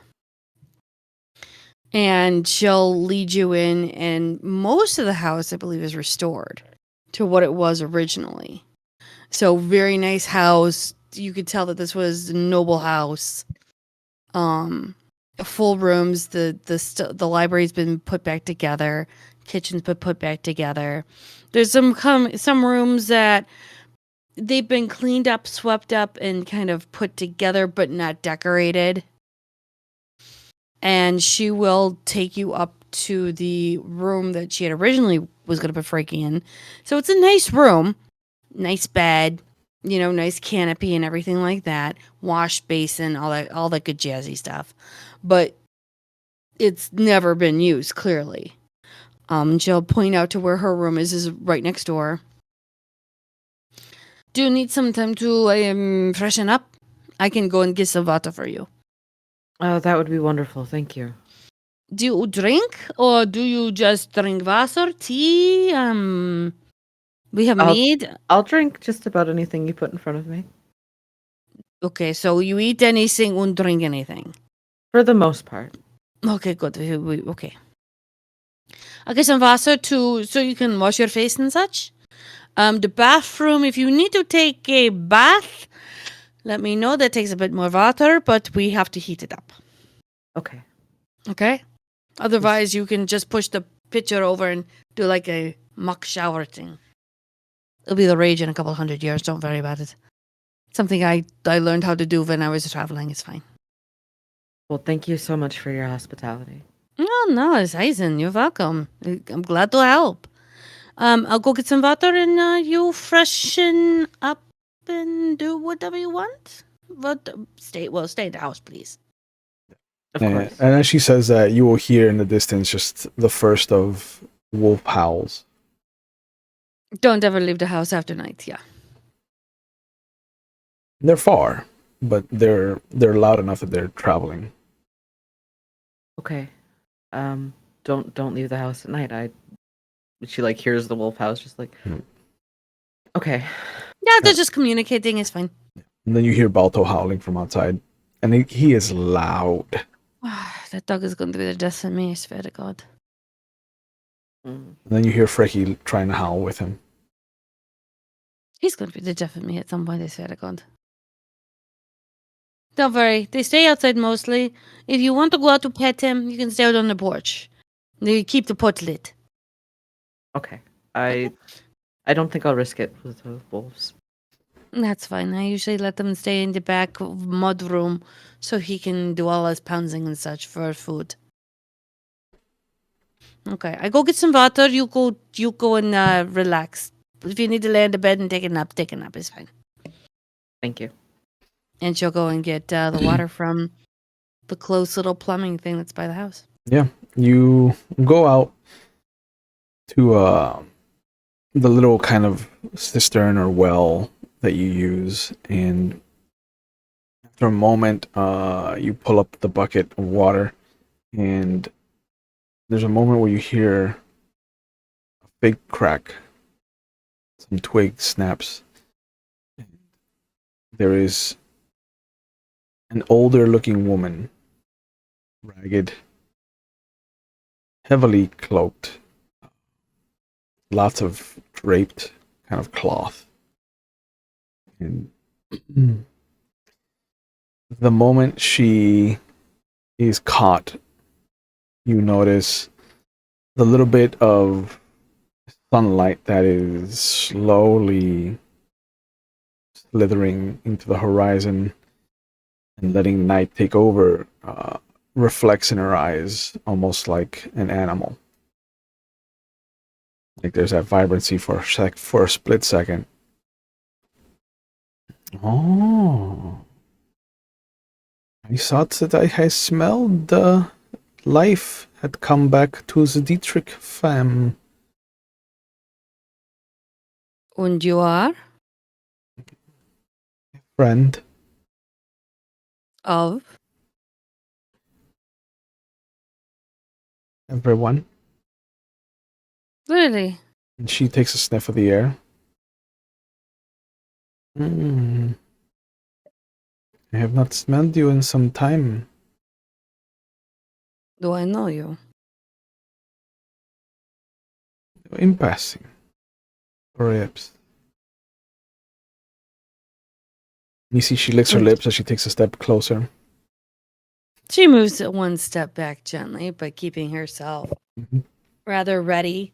Speaker 3: And she'll lead you in, and most of the house, I believe, is restored to what it was originally. So very nice house. You could tell that this was a noble house. Full rooms. The library's been put back together. Kitchen's been put back together. There's some rooms that they've been cleaned up, swept up, and kind of put together, but not decorated. And she will take you up to the room that she had originally was going to put Frankie in. So it's a nice room, nice bed, nice canopy and everything like that. Wash basin, all that good jazzy stuff. But it's never been used, clearly. She'll point out to where her room is right next door. Do you need some time to freshen up? I can go and get some water for you.
Speaker 2: Oh, that would be wonderful. Thank you.
Speaker 3: Do you drink or do you just drink water, tea? We have mead.
Speaker 2: I'll drink just about anything you put in front of me.
Speaker 3: Okay, so you eat anything and drink anything.
Speaker 2: For the most part.
Speaker 3: Okay, good. Okay. I'll get some water so you can wash your face and such. The bathroom, if you need to take a bath, let me know. That takes a bit more water, but we have to heat it up.
Speaker 2: Okay.
Speaker 3: Okay? Otherwise, you can just push the pitcher over and do like a mock shower thing. It'll be the rage in a couple 100 years. Don't worry about it. Something I learned how to do when I was traveling. It's fine.
Speaker 2: Well, thank you so much for your hospitality.
Speaker 3: No, it's Eisen. You're welcome. I'm glad to help. I'll go get some water and you freshen up and do whatever you want. But stay in the house, please.
Speaker 2: Of course.
Speaker 1: And as she says that, you will hear in the distance just the first of wolf howls.
Speaker 3: Don't ever leave the house after night. Yeah.
Speaker 1: They're far, but they're loud enough that they're traveling.
Speaker 2: Okay. Don't leave the house at night. She like hears the wolf house just like Okay.
Speaker 3: Yeah, they're just communicating. It's fine.
Speaker 1: And then you hear Balto howling from outside. And he is loud.
Speaker 3: That dog is going to be the death of me, I swear to God.
Speaker 1: And then you hear Frecky trying to howl with him.
Speaker 3: He's going to be the death of me at some point, I swear to God. Don't worry. They stay outside mostly. If you want to go out to pet him, you can stay out on the porch. They keep the porch lit.
Speaker 2: Okay. I don't think I'll risk it with the wolves.
Speaker 3: That's fine. I usually let them stay in the back mud room so he can do all his pouncing and such for food. Okay, I go get some water. You go and relax. If you need to lay in the bed and take a nap is fine.
Speaker 2: Thank you.
Speaker 3: And she'll go and get the water from the close little plumbing thing that's by the house.
Speaker 1: Yeah, you go out to the little kind of cistern or well that you use, and after a moment, you pull up the bucket of water, and there's a moment where you hear a big crack, some twig snaps. There is an older looking woman, ragged, heavily cloaked, lots of draped kind of cloth. And the moment she is caught, you notice the little bit of sunlight that is slowly slithering into the horizon and letting night take over, reflects in her eyes almost like an animal. Like there's that vibrancy for a split second. Oh, I thought that I had smelled the life had come back to the Dietrich fam.
Speaker 3: And you are?
Speaker 1: Friend.
Speaker 3: Of?
Speaker 1: Everyone.
Speaker 3: Really?
Speaker 1: And she takes a sniff of the air. I have not smelled you in some time.
Speaker 3: Do I know you?
Speaker 1: In passing. Perhaps. You see she licks her lips as she takes a step closer.
Speaker 3: She moves it one step back gently, but keeping herself
Speaker 1: Mhm.
Speaker 3: rather ready.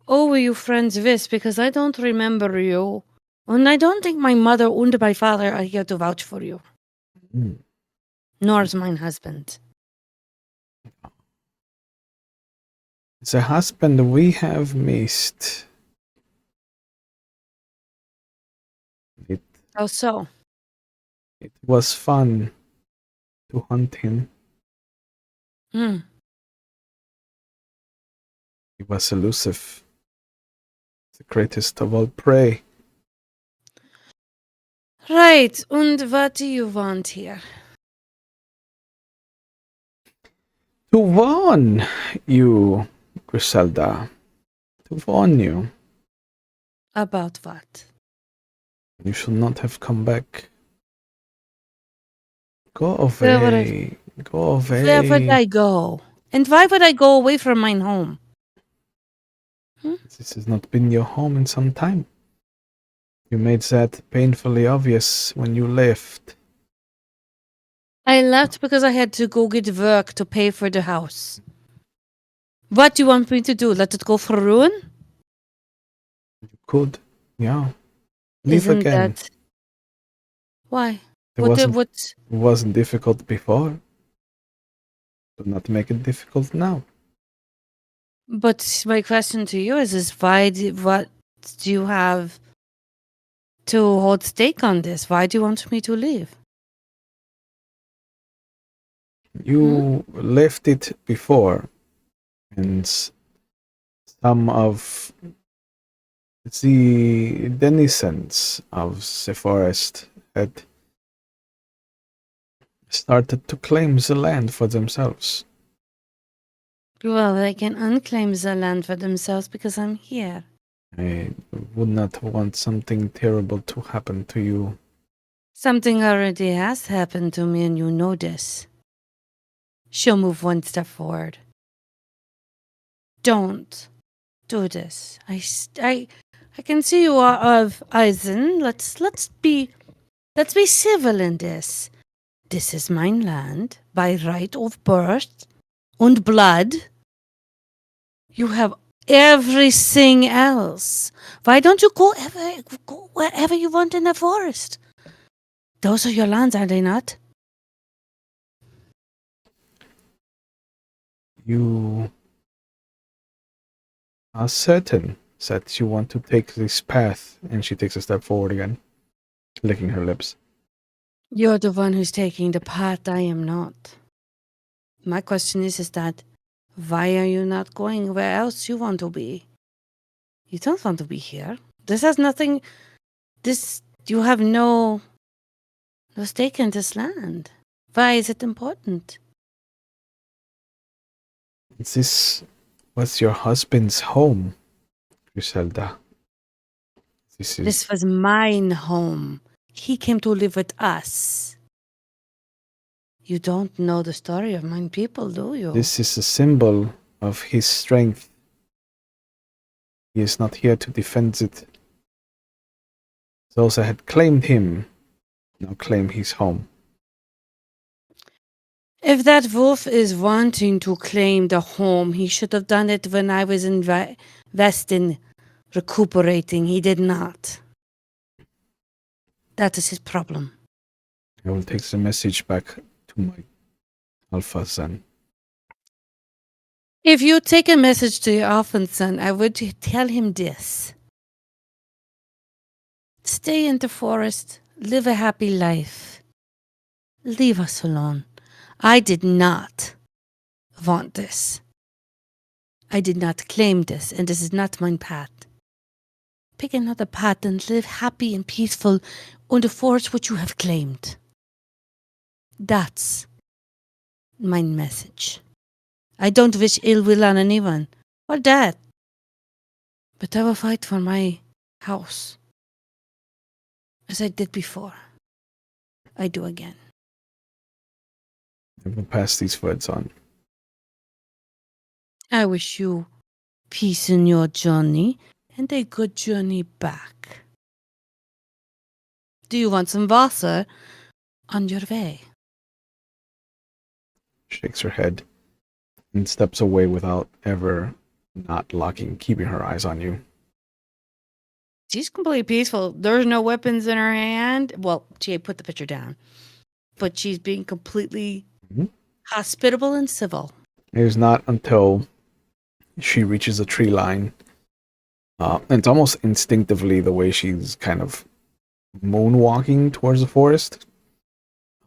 Speaker 3: Oh, were you friends with? Because I don't remember you. And I don't think my mother and my father are here to vouch for you.
Speaker 1: Mm.
Speaker 3: Nor is mine husband.
Speaker 1: The husband we have missed.
Speaker 3: How so?
Speaker 1: It was fun to hunt him.
Speaker 3: Hmm.
Speaker 1: He was elusive. The greatest of all prey.
Speaker 3: Right. And what do you want here?
Speaker 1: To warn you, Griselda. To warn you.
Speaker 3: About what?
Speaker 1: You should not have come back. Go
Speaker 3: Where would
Speaker 1: away. Go
Speaker 3: Where would
Speaker 1: away.
Speaker 3: I go? And why would I go away from mine home?
Speaker 1: This has not been your home in some time. You made that painfully obvious when you left.
Speaker 3: I left because I had to go get work to pay for the house. What do you want me to do? Let it go for ruin?
Speaker 1: You could. Yeah. Leave
Speaker 3: Isn't
Speaker 1: again.
Speaker 3: that... Why?
Speaker 1: It wasn't difficult before. Do not make it difficult now.
Speaker 3: But my question to you is what do you have to hold stake on this? Why do you want me to leave?
Speaker 1: You left it before, and some of the denizens of the forest had started to claim the land for themselves.
Speaker 3: Well, they can unclaim the land for themselves because I'm here.
Speaker 1: I would not want something terrible to happen to you.
Speaker 3: Something already has happened to me and you know this. She'll move one step forward. Don't do this. I can see you are of Eisen. Let's be civil in this. This is mine land by right of birth and blood. You have everything else. Why don't you go wherever you want in the forest? Those are your lands, are they not?
Speaker 1: You are certain that you want to take this path, and she takes a step forward again, licking her lips.
Speaker 3: You're the one who's taking the path. I am not. My question is that why are you not going where else you want to be? You don't want to be here. This has nothing. You have no stake in this land. Why is it important?
Speaker 1: This was your husband's home, Griselda.
Speaker 3: This was mine home. He came to live with us. You don't know the story of mine people, do you?
Speaker 1: This is a symbol of his strength. He is not here to defend it. Those that had claimed him now claim his home.
Speaker 3: If that wolf is wanting to claim the home, he should have done it when I was in Weston recuperating. He did not. That is his problem.
Speaker 1: I will take the message back to my alpha son.
Speaker 3: If you take a message to your orphan son, I would tell him this. Stay in the forest, live a happy life. Leave us alone. I did not want this. I did not claim this, and this is not my path. Pick another path and live happy and peaceful on the forest which you have claimed. That's my message. I don't wish ill will on anyone, or that. But I will fight for my house. As I did before. I do again.
Speaker 1: I will pass these words on.
Speaker 3: I wish you peace in your journey and a good journey back. Do you want some Wasser on your way?
Speaker 1: Shakes her head and steps away without ever not keeping her eyes on you.
Speaker 3: She's completely peaceful. There's no weapons in her hand. Well, she put the picture down. But she's being completely hospitable and civil.
Speaker 1: It is not until she reaches a tree line, and it's almost instinctively the way she's kind of moonwalking towards the forest.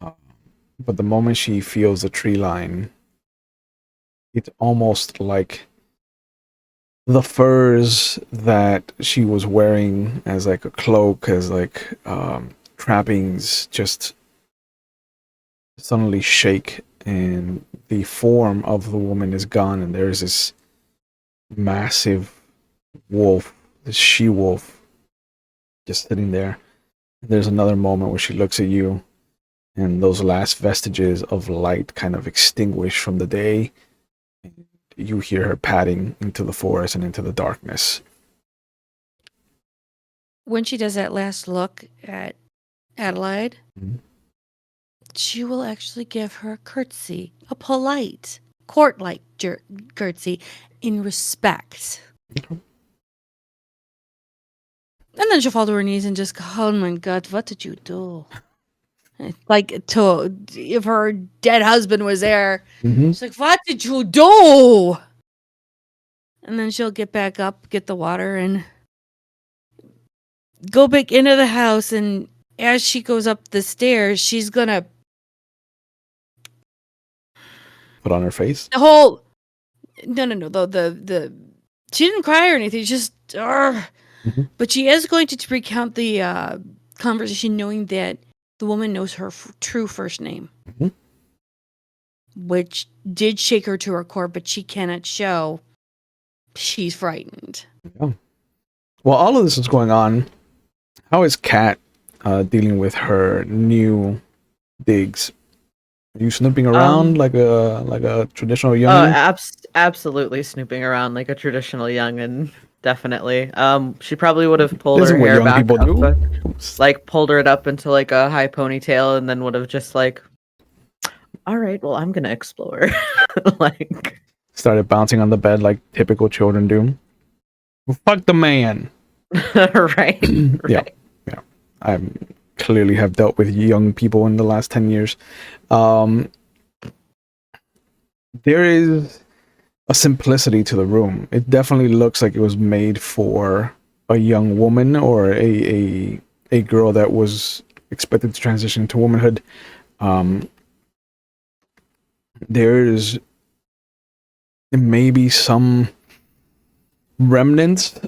Speaker 1: But the moment she feels the tree line, it's almost like the furs that she was wearing as like a cloak, as like trappings, just suddenly shake, and the form of the woman is gone, and there's this massive wolf, this she-wolf, just sitting there. There's another moment where she looks at you, and those last vestiges of light kind of extinguish from the day. You hear her padding into the forest and into the darkness.
Speaker 3: When she does that last look at Adelaide, she will actually give her a curtsy, a polite, court-like curtsy in respect. And then she'll fall to her knees and just go, oh my God, what did you do? Like, if her dead husband was there, she's like, what did you do? And then she'll get back up, get the water, and go back into the house. And as she goes up the stairs, she's gonna
Speaker 1: Put on her face?
Speaker 3: the whole no the she didn't cry or anything, just but she is going to recount the conversation, knowing that the woman knows her true first name, which did shake her to her core, but she cannot show she's frightened.
Speaker 1: Yeah. Well, all of this is going on. How is Kat dealing with her new digs? Are you snooping around like a traditional young?
Speaker 2: Absolutely snooping around like a traditional youngin', definitely. She probably would have pulled
Speaker 1: This
Speaker 2: her
Speaker 1: is what
Speaker 2: hair
Speaker 1: young
Speaker 2: back
Speaker 1: people
Speaker 2: up,
Speaker 1: do.
Speaker 2: like pulled it up into like a high ponytail, and then would have just like, all right, well, I'm gonna explore. Like,
Speaker 1: started bouncing on the bed like typical children do. Well, fuck the man.
Speaker 2: right.
Speaker 1: Yeah. I clearly have dealt with young people in the last 10 years. There is a simplicity to the room. It definitely looks like it was made for a young woman or a girl that was expected to transition to womanhood, there's maybe some remnants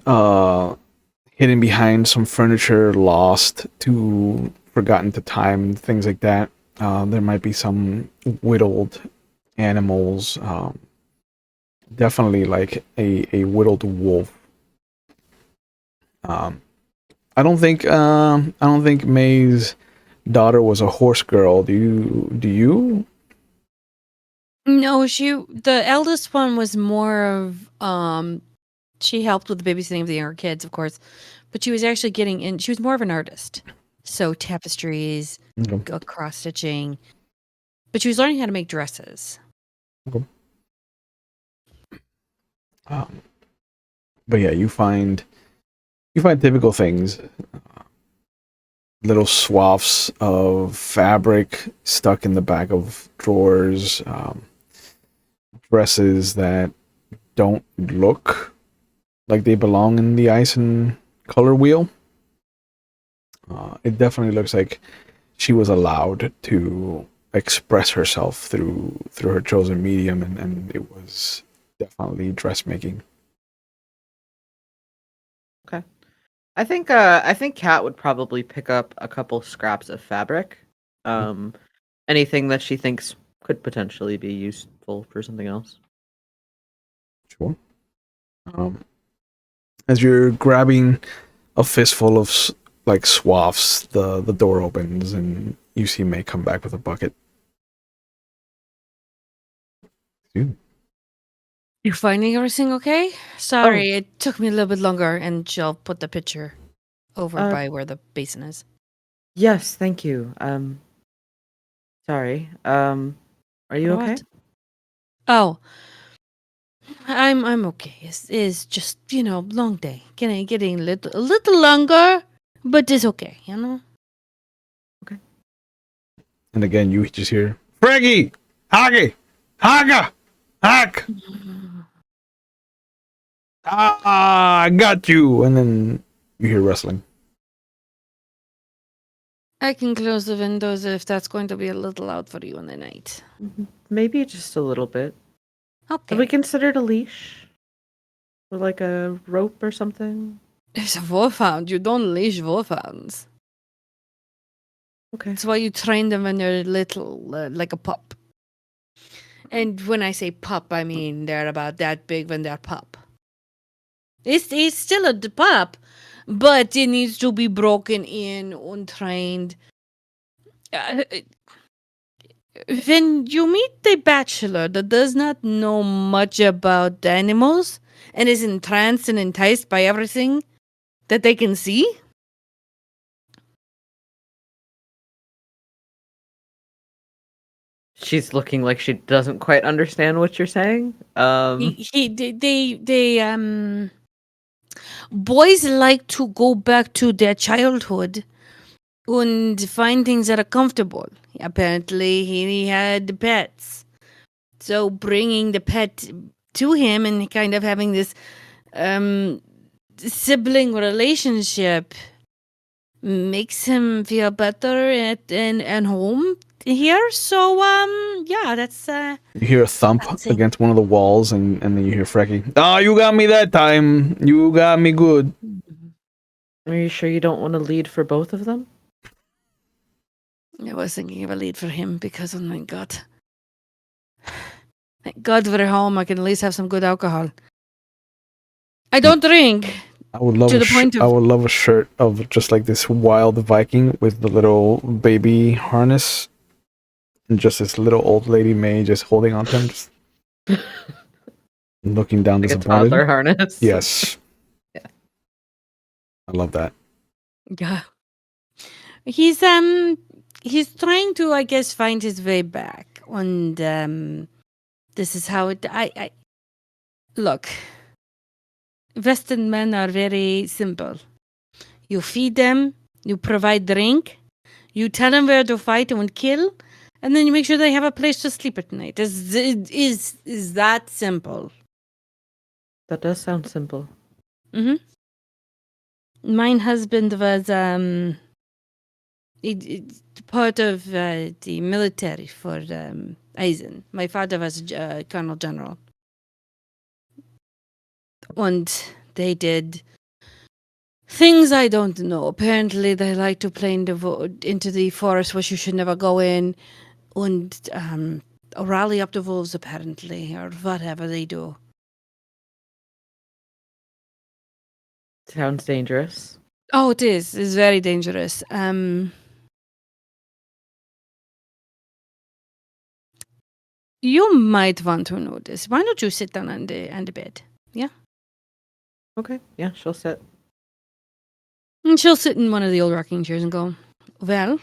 Speaker 1: hidden behind some furniture, lost to forgotten to time, things like that. There might be some whittled animals, definitely like a whittled wolf. I don't think May's daughter was a horse girl. Do you?
Speaker 3: No, the eldest one was more of she helped with the babysitting of the younger kids, of course, but she was actually getting in. She was more of an artist, so tapestries,
Speaker 1: Okay.
Speaker 3: cross stitching, but she was learning how to make dresses.
Speaker 1: Okay. But yeah, you find typical things, little swaths of fabric stuck in the back of drawers, dresses that don't look like they belong in the Eisen color wheel. It definitely looks like she was allowed to express herself through her chosen medium, and it was definitely dressmaking.
Speaker 2: Okay. I think Kat would probably pick up a couple scraps of fabric. Anything that she thinks could potentially be useful for something else.
Speaker 1: Sure. As you're grabbing a fistful of like swaths, the door opens and you see May come back with a bucket. Dude.
Speaker 3: You finding everything okay? Sorry, it took me a little bit longer, and she'll put the picture over by where the basin is.
Speaker 2: Yes, thank you. Sorry. Are you okay?
Speaker 3: Oh, I'm okay. It's just, long day. Getting a little longer, but it's okay,
Speaker 2: Okay.
Speaker 1: And again, you just hear Fraggy, Haggy, Haga, Hack. I got you. And then you hear rustling.
Speaker 3: I can close the windows if that's going to be a little loud for you in the night.
Speaker 2: Maybe just a little bit.
Speaker 3: Okay.
Speaker 2: Have we considered a leash? Or like a rope or something?
Speaker 3: It's a wolfhound. You don't leash wolfhounds.
Speaker 2: Okay.
Speaker 3: That's why you train them when they're little, like a pup. And when I say pup, I mean they're about that big when they're pup. It's still a pup, but it needs to be broken in, untrained. When you meet a bachelor that does not know much about animals and is entranced and enticed by everything that they can see,
Speaker 2: She's looking like she doesn't quite understand what you're saying.
Speaker 3: boys like to go back to their childhood and find things that are comfortable. Apparently, he had pets. So bringing the pet to him and kind of having this sibling relationship makes him feel better and home here. So yeah, that's
Speaker 1: You hear a thump against one of the walls, and then you hear Frecky. Oh, you got me that time. You got me good.
Speaker 2: Are you sure you don't want to lead for both of them?
Speaker 3: I was thinking of a lead for him because, oh my god. Thank God we're home. I can at least have some good alcohol. I don't drink.
Speaker 1: I would love I would love a shirt of just like this wild Viking with the little baby harness and just this little old lady May just holding on to him, just looking down
Speaker 2: Like
Speaker 1: disappointed.
Speaker 2: a toddler harness.
Speaker 1: Yes.
Speaker 2: Yeah.
Speaker 1: I love that.
Speaker 3: Yeah. He's trying to, I guess, find his way back. And this is how it I look. Western men are very simple. You feed them, you provide drink, you tell them where to fight and kill, and then you make sure they have a place to sleep at night. Is that simple?
Speaker 2: That does sound simple.
Speaker 3: Mm-hmm. Mine husband was It's part of the military for Eisen. My father was a colonel general. And they did things I don't know. Apparently, they like to play into the forest where you should never go in. And rally up the wolves, apparently, or whatever they do.
Speaker 2: Sounds dangerous.
Speaker 3: Oh, it is. It's very dangerous. You might want to know this. Why don't you sit down on the bed?
Speaker 2: Okay, yeah, she'll sit.
Speaker 3: And she'll sit in one of the old rocking chairs and go, well,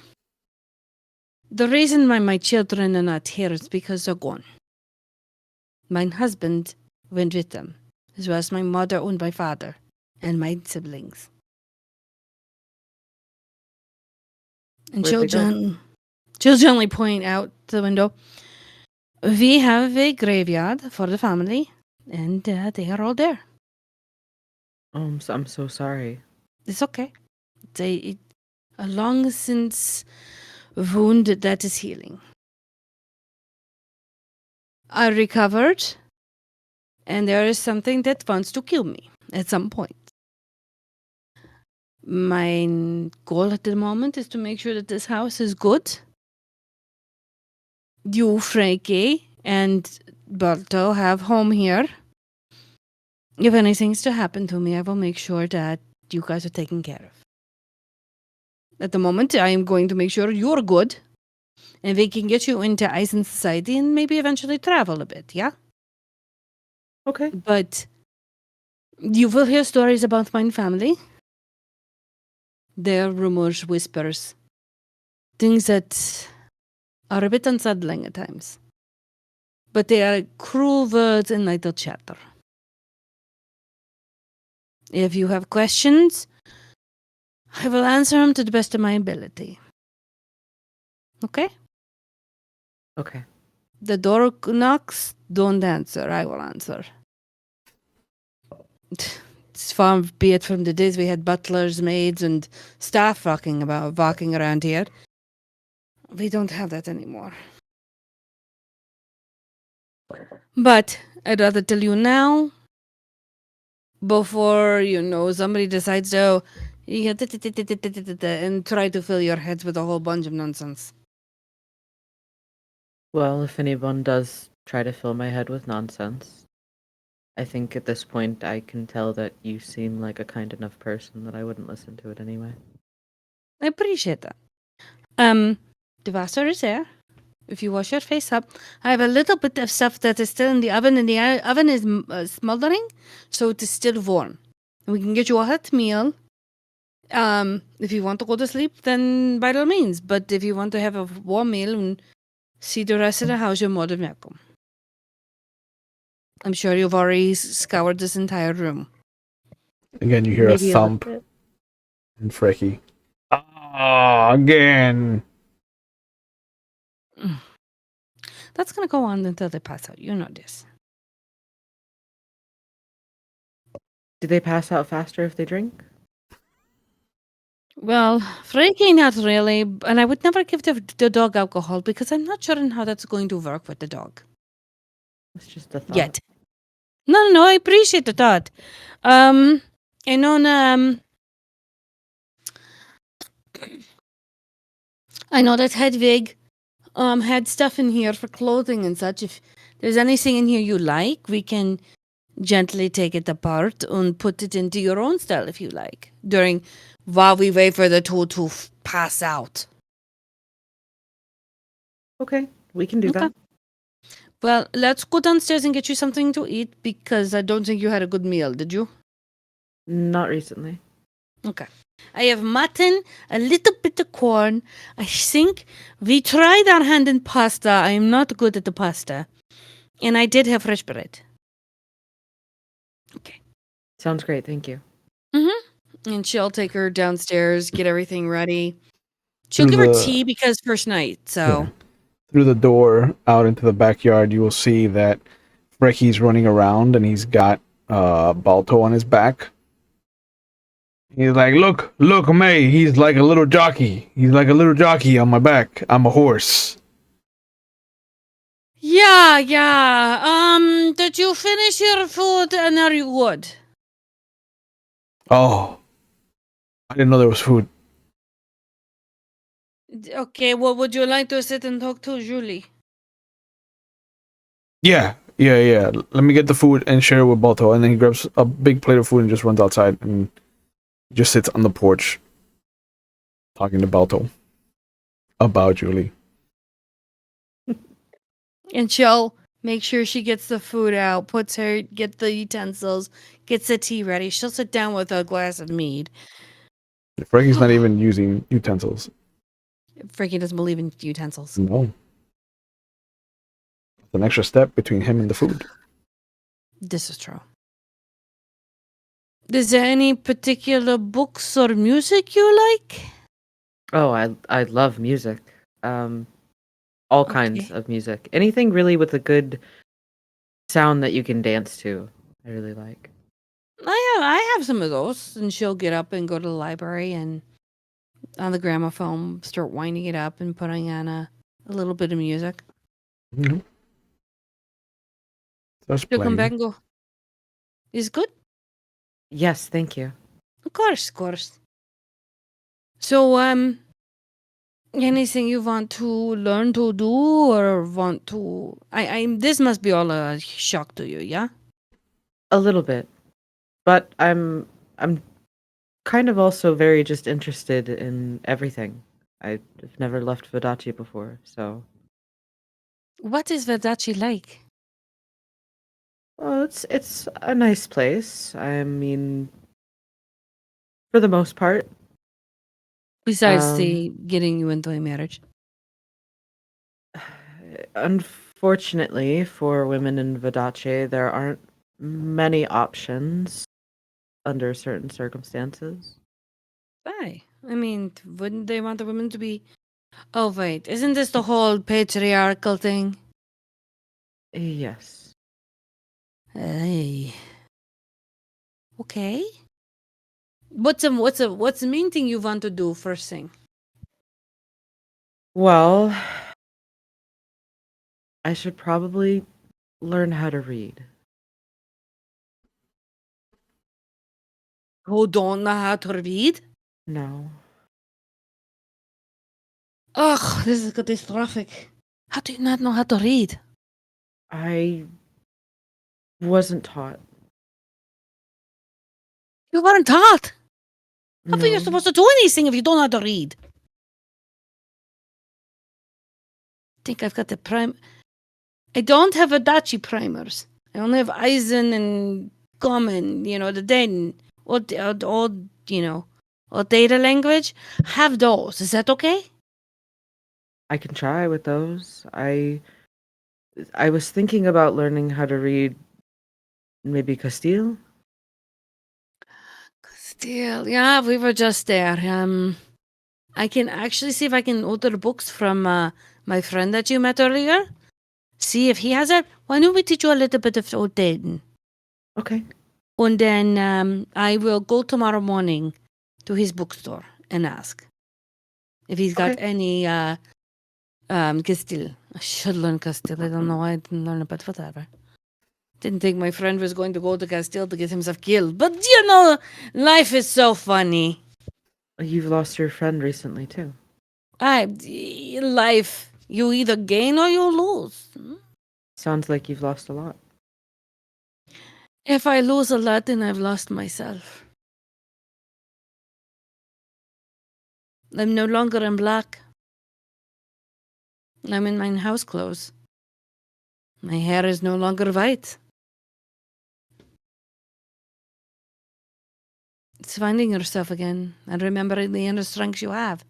Speaker 3: the reason why my children are not here is because they're gone. My husband went with them, as well as my mother and my father, and my siblings. And
Speaker 2: Where'd they go?
Speaker 3: she'll gently point out the window. We have a graveyard for the family, and they are all there.
Speaker 2: Oh, I'm so sorry.
Speaker 3: It's okay. It's a long since wound that is healing. I recovered, and there is something that wants to kill me at some point. My goal at the moment is to make sure that this house is good. You, Frankie, and Berto have home here. If anything's to happen to me, I will make sure that you guys are taken care of. At the moment, I am going to make sure you're good, and we can get you into Eisen society and maybe eventually travel a bit, yeah?
Speaker 2: Okay.
Speaker 3: But you will hear stories about my family. There are rumors, whispers, things that are a bit unsettling at times. But they are cruel words and idle chatter. If you have questions, I will answer them to the best of my ability. Okay?
Speaker 2: Okay.
Speaker 3: The door knocks, don't answer. I will answer. It's far be it from the days we had butlers, maids, and staff walking around here. We don't have that anymore. But I'd rather tell you now before, somebody decides to and try to fill your heads with a whole bunch of nonsense.
Speaker 2: Well, if anyone does try to fill my head with nonsense, I think at this point I can tell that you seem like a kind enough person that I wouldn't listen to it anyway.
Speaker 3: I appreciate that. The washer is there. If you wash your face up, I have a little bit of stuff that is still in the oven, and the oven is smoldering, so it is still warm. We can get you a hot meal. If you want to go to sleep, then by all means. But if you want to have a warm meal and see the rest of the house, you're more than welcome. I'm sure you've already scoured this entire room.
Speaker 1: Again, you hear
Speaker 2: Maybe
Speaker 1: a
Speaker 2: a little
Speaker 1: thump,
Speaker 2: bit.
Speaker 1: and Frecky. Again.
Speaker 3: That's gonna go on until they pass out. You know this.
Speaker 2: Do they pass out faster if they drink?
Speaker 3: Well, Frankie, not really. And I would never give the dog alcohol because I'm not sure on how that's going to work with the dog.
Speaker 2: It's just a thought.
Speaker 3: Yet. No, I appreciate the thought. And on, I know that Hedwig, had stuff in here for clothing and such. If there's anything in here you like, we can gently take it apart and put it into your own style if you like. While we wait for the two to pass out.
Speaker 2: Okay, we can do
Speaker 3: Okay.
Speaker 2: that.
Speaker 3: Well, let's go downstairs and get you something to eat because I don't think you had a good meal, did you?
Speaker 2: Not recently.
Speaker 3: Okay. I have mutton, a little bit of corn. I think we tried our hand in pasta. I am not good at the pasta. And I did have fresh bread. Okay.
Speaker 2: Sounds great, thank you.
Speaker 3: And she'll take her downstairs, get everything ready. She'll
Speaker 1: Through
Speaker 3: give her
Speaker 1: the-
Speaker 3: tea because first night, so.
Speaker 1: Yeah. Through the door out into the backyard, you will see that Frecky's running around and he's got Balto on his back. He's like, look, May. He's like a little jockey. He's like a little jockey on my back. I'm a horse.
Speaker 3: Yeah. Did you finish your food and are you good?
Speaker 1: Oh, I didn't know there was food.
Speaker 3: Okay, well, would you like to sit and talk to Julie?
Speaker 1: Yeah. Let me get the food and share it with Balto. And then he grabs a big plate of food and just runs outside and just sits on the porch talking to Balto about Julie.
Speaker 3: And she'll make sure she gets the food out, get the utensils, gets the tea ready. She'll sit down with a glass of mead.
Speaker 1: Frankie's not even using utensils.
Speaker 3: Frankie doesn't believe in utensils.
Speaker 1: No. It's an extra step between him and the food.
Speaker 3: This is true. Is there any particular books or music you like?
Speaker 2: Oh, I love music. All kinds
Speaker 3: Okay.
Speaker 2: of music. Anything really with a good sound that you can dance to. I really like.
Speaker 3: I have some of those. And she'll get up and go to the library and on the gramophone start winding it up and putting on a little bit of music.
Speaker 1: Mm-hmm.
Speaker 3: She'll come back and go, is good?
Speaker 2: Yes, thank you.
Speaker 3: Of course. So, anything you want to learn to do or want to? This must be all a shock to you, yeah?
Speaker 2: A little bit. But I'm kind of also very just interested in everything. I've never left Vodacce before, so
Speaker 3: What is Vodacce like?
Speaker 2: well, it's a nice place. I mean, for the most part.
Speaker 3: Besides the getting you into a marriage.
Speaker 2: Unfortunately, for women in Vodacce, there aren't many options under certain circumstances.
Speaker 3: Why? I mean, wouldn't they want the women to be... Oh, wait. Isn't this the whole patriarchal thing?
Speaker 2: Yes.
Speaker 3: Hey. Okay. What's the main thing you want to do first thing?
Speaker 2: Well, I should probably learn how to read.
Speaker 3: Who don't know how to read?
Speaker 2: No.
Speaker 3: Ugh, this is catastrophic. How do you not know how to read?
Speaker 2: I wasn't taught.
Speaker 3: You weren't taught. How are you
Speaker 2: No.
Speaker 3: supposed to do anything if you don't know how to read? I think I've got the prime. I don't have Adachi primers. I only have Eisen and Common, the Den, or or data language. Have those. Is that okay?
Speaker 2: I can try with those. I was thinking about learning how to read maybe Castile.
Speaker 3: Still, yeah, we were just there. I can actually see if I can order books from my friend that you met earlier. See if he has it. Why don't we teach you a little bit of old Dayton?
Speaker 2: Okay.
Speaker 3: And then I will go tomorrow morning to his bookstore and ask if he's got
Speaker 2: Okay.
Speaker 3: any Castile. I should learn Castile. I don't know why I didn't learn it, but whatever. Didn't think my friend was going to go to Castile to get himself killed. But, life is so funny.
Speaker 2: You've lost your friend recently too.
Speaker 3: Life, you either gain or you lose.
Speaker 2: Sounds like you've lost a lot.
Speaker 3: If I lose a lot, then I've lost myself. I'm no longer in black. I'm in my house clothes. My hair is no longer white. It's finding yourself again and remembering the inner strengths you have.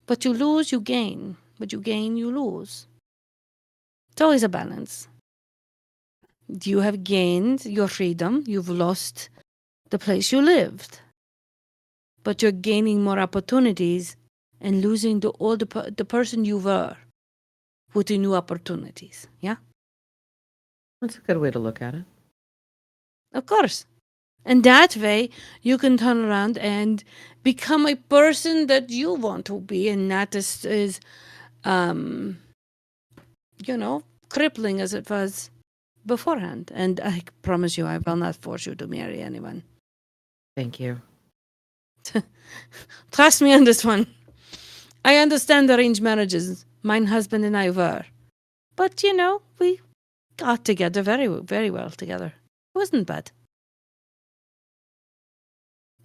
Speaker 3: But you lose, you gain. But you gain, you lose. It's always a balance. You have gained your freedom. You've lost the place you lived. But you're gaining more opportunities and losing the person you were with the new opportunities. Yeah?
Speaker 2: That's a good way to look at it.
Speaker 3: Of course. And that way, you can turn around and become a person that you want to be, and not as crippling as it was beforehand. And I promise you, I will not force you to marry anyone.
Speaker 2: Thank you.
Speaker 3: Trust me on this one. I understand arranged marriages. Mine husband and I were. But, we got together very, very well together. It wasn't bad.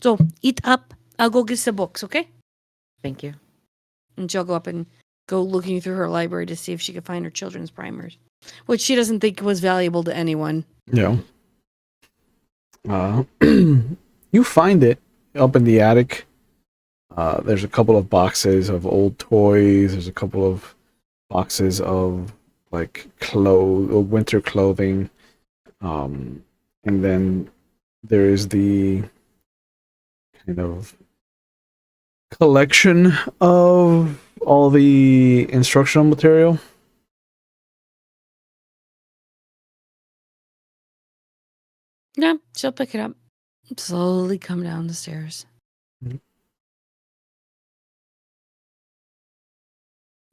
Speaker 3: So, eat up. I'll go get some books, okay?
Speaker 2: Thank you.
Speaker 3: And she'll go up and go looking through her library to see if she can find her children's primers, which she doesn't think was valuable to anyone.
Speaker 1: Yeah. You find it up in the attic. There's a couple of boxes of old toys. There's a couple of boxes of like winter clothing. And then there is the kind of collection of all the instructional material.
Speaker 3: Yeah, she'll pick it up. Slowly come down the stairs.
Speaker 1: Mhm.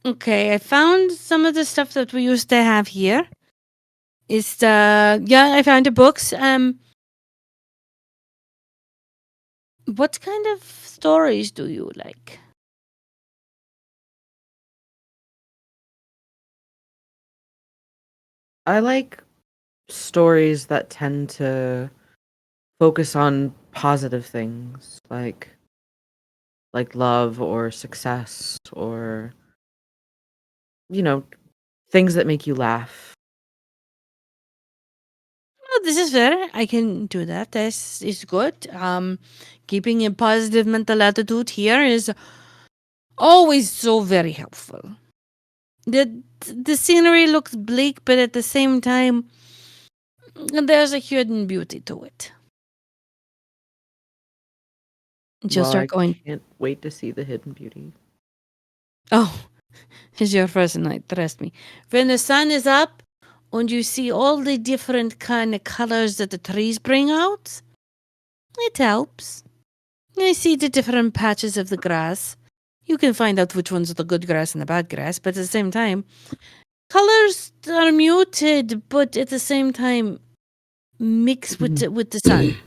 Speaker 3: Okay, I found some of the stuff that we used to have here. I found the books. What kind of stories do you like?
Speaker 2: I like stories that tend to focus on positive things, like love or success or things that make you laugh.
Speaker 3: Oh, this is fair. I can do that. This is good. Keeping a positive mental attitude here is always so very helpful. The scenery looks bleak, but at the same time, there's a hidden beauty to it. And she'll
Speaker 2: Well, I
Speaker 3: start going,
Speaker 2: can't wait to see the hidden beauty.
Speaker 3: oh, it's your first night, trust me. When the sun is up and you see all the different kind of colors that the trees bring out, it helps. I see the different patches of the grass. You can find out which ones are the good grass and the bad grass, but at the same time, colors are muted, but at the same time, mix with the sun.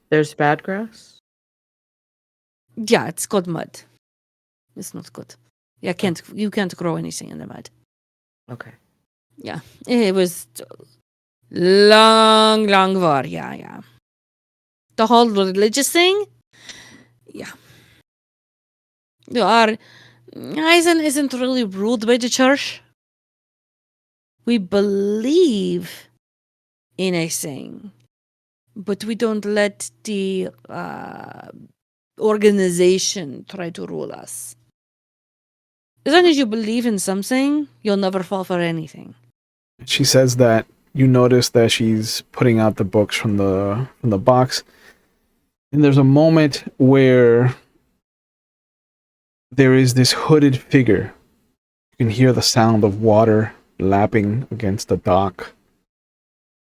Speaker 2: There's bad grass?
Speaker 3: Yeah, it's called mud. It's not good. You can't grow anything in the mud.
Speaker 2: Okay.
Speaker 3: Yeah, it was long, long war. Yeah. The whole religious thing. Yeah, our Eisen isn't really ruled by the church. We believe in a thing, but we don't let the organization try to rule us. As long as you believe in something, you'll never fall for anything.
Speaker 1: She says that you notice that she's putting out the books from the box, and there's a moment where there is this hooded figure. You can hear the sound of water lapping against the dock,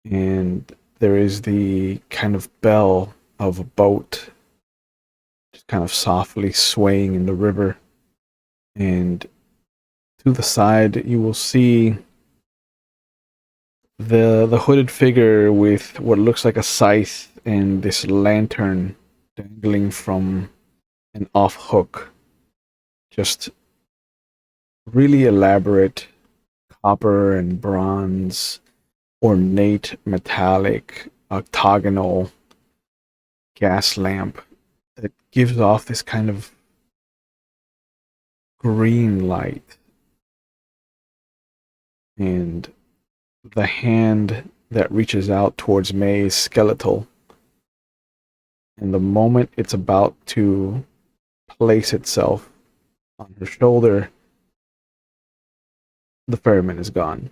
Speaker 1: and there is the kind of bell of a boat just kind of softly swaying in the river. And to the side, you will see the hooded figure with what looks like a scythe and this lantern dangling from an off hook. Just really elaborate copper and bronze, ornate metallic octagonal gas lamp that gives off this kind of green light. And the hand that reaches out towards May is skeletal. And the moment it's about to place itself on her shoulder, the ferryman is gone.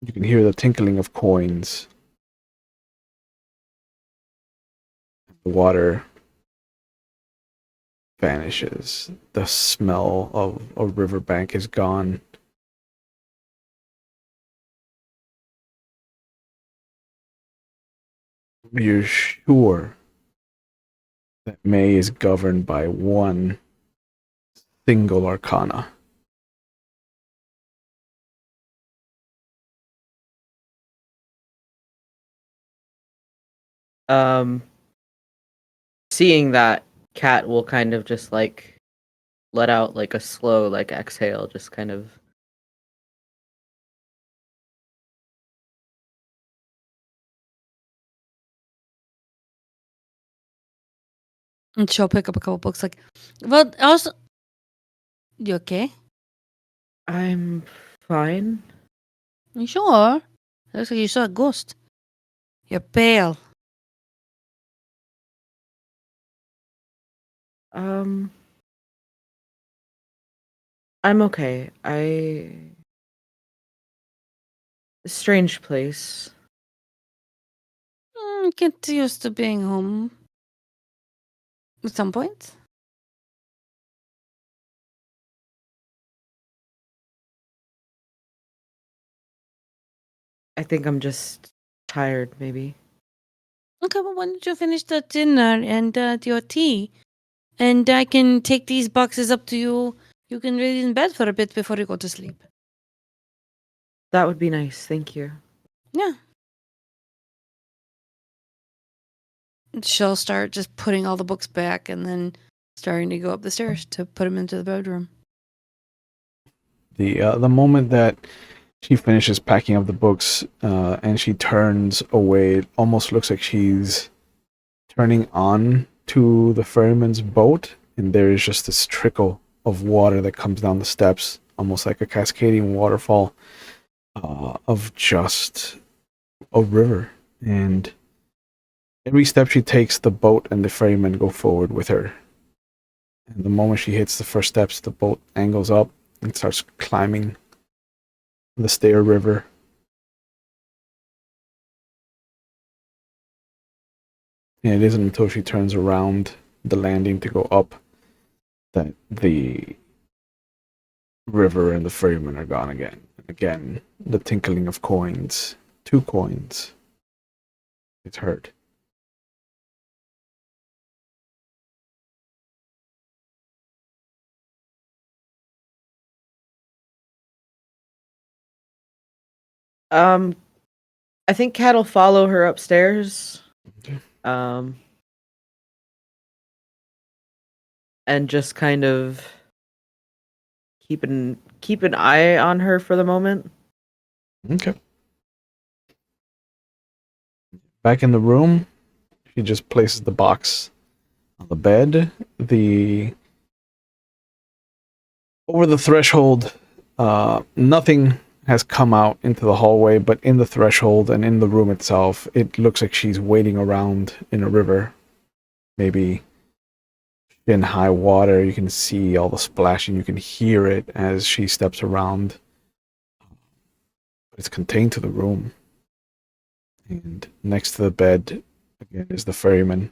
Speaker 1: You can hear the tinkling of coins. The water vanishes. The smell of a riverbank is gone. You're sure that May is governed by one single arcana.
Speaker 2: Um, Seeing that, Cat will kind of just like let out like a slow like exhale, just kind of.
Speaker 3: And she'll pick up a couple books. Like, well, also, you okay?
Speaker 2: I'm fine.
Speaker 3: You sure? Looks like you saw a ghost. You're pale.
Speaker 2: Um, I'm okay. Strange place.
Speaker 3: Get used to being home. At some point.
Speaker 2: I think I'm just tired, maybe.
Speaker 3: Okay, well, why don't you finish the dinner and your tea? And I can take these boxes up to you. You can read in bed for a bit before you go to sleep.
Speaker 2: That would be nice. Thank you.
Speaker 3: Yeah. She'll start just putting all the books back and then starting to go up the stairs to put them into the bedroom.
Speaker 1: The moment that she finishes packing up the books and she turns away, it almost looks like she's turning on to the ferryman's boat, and there is just this trickle of water that comes down the steps, almost like a cascading waterfall of just a river. And every step she takes, the boat and the ferryman go forward with her. And the moment she hits the first steps, the boat angles up and starts climbing the stair river. And it isn't until she turns around the landing to go up that the river and the ferryman are gone again. Again, the tinkling of coins. 2 coins. It's heard.
Speaker 2: Um, I think Cat will follow her upstairs.
Speaker 1: Okay.
Speaker 2: And just kind of keep an eye on her for the moment.
Speaker 1: Okay. Back in the room, she just places the box on the bed. The over the threshold, nothing has come out into the hallway, but in the threshold and in the room itself, it looks like she's wading around in a river. Maybe in high water, you can see all the splashing, you can hear it as she steps around. But it's contained to the room. And next to the bed, again, is the ferryman.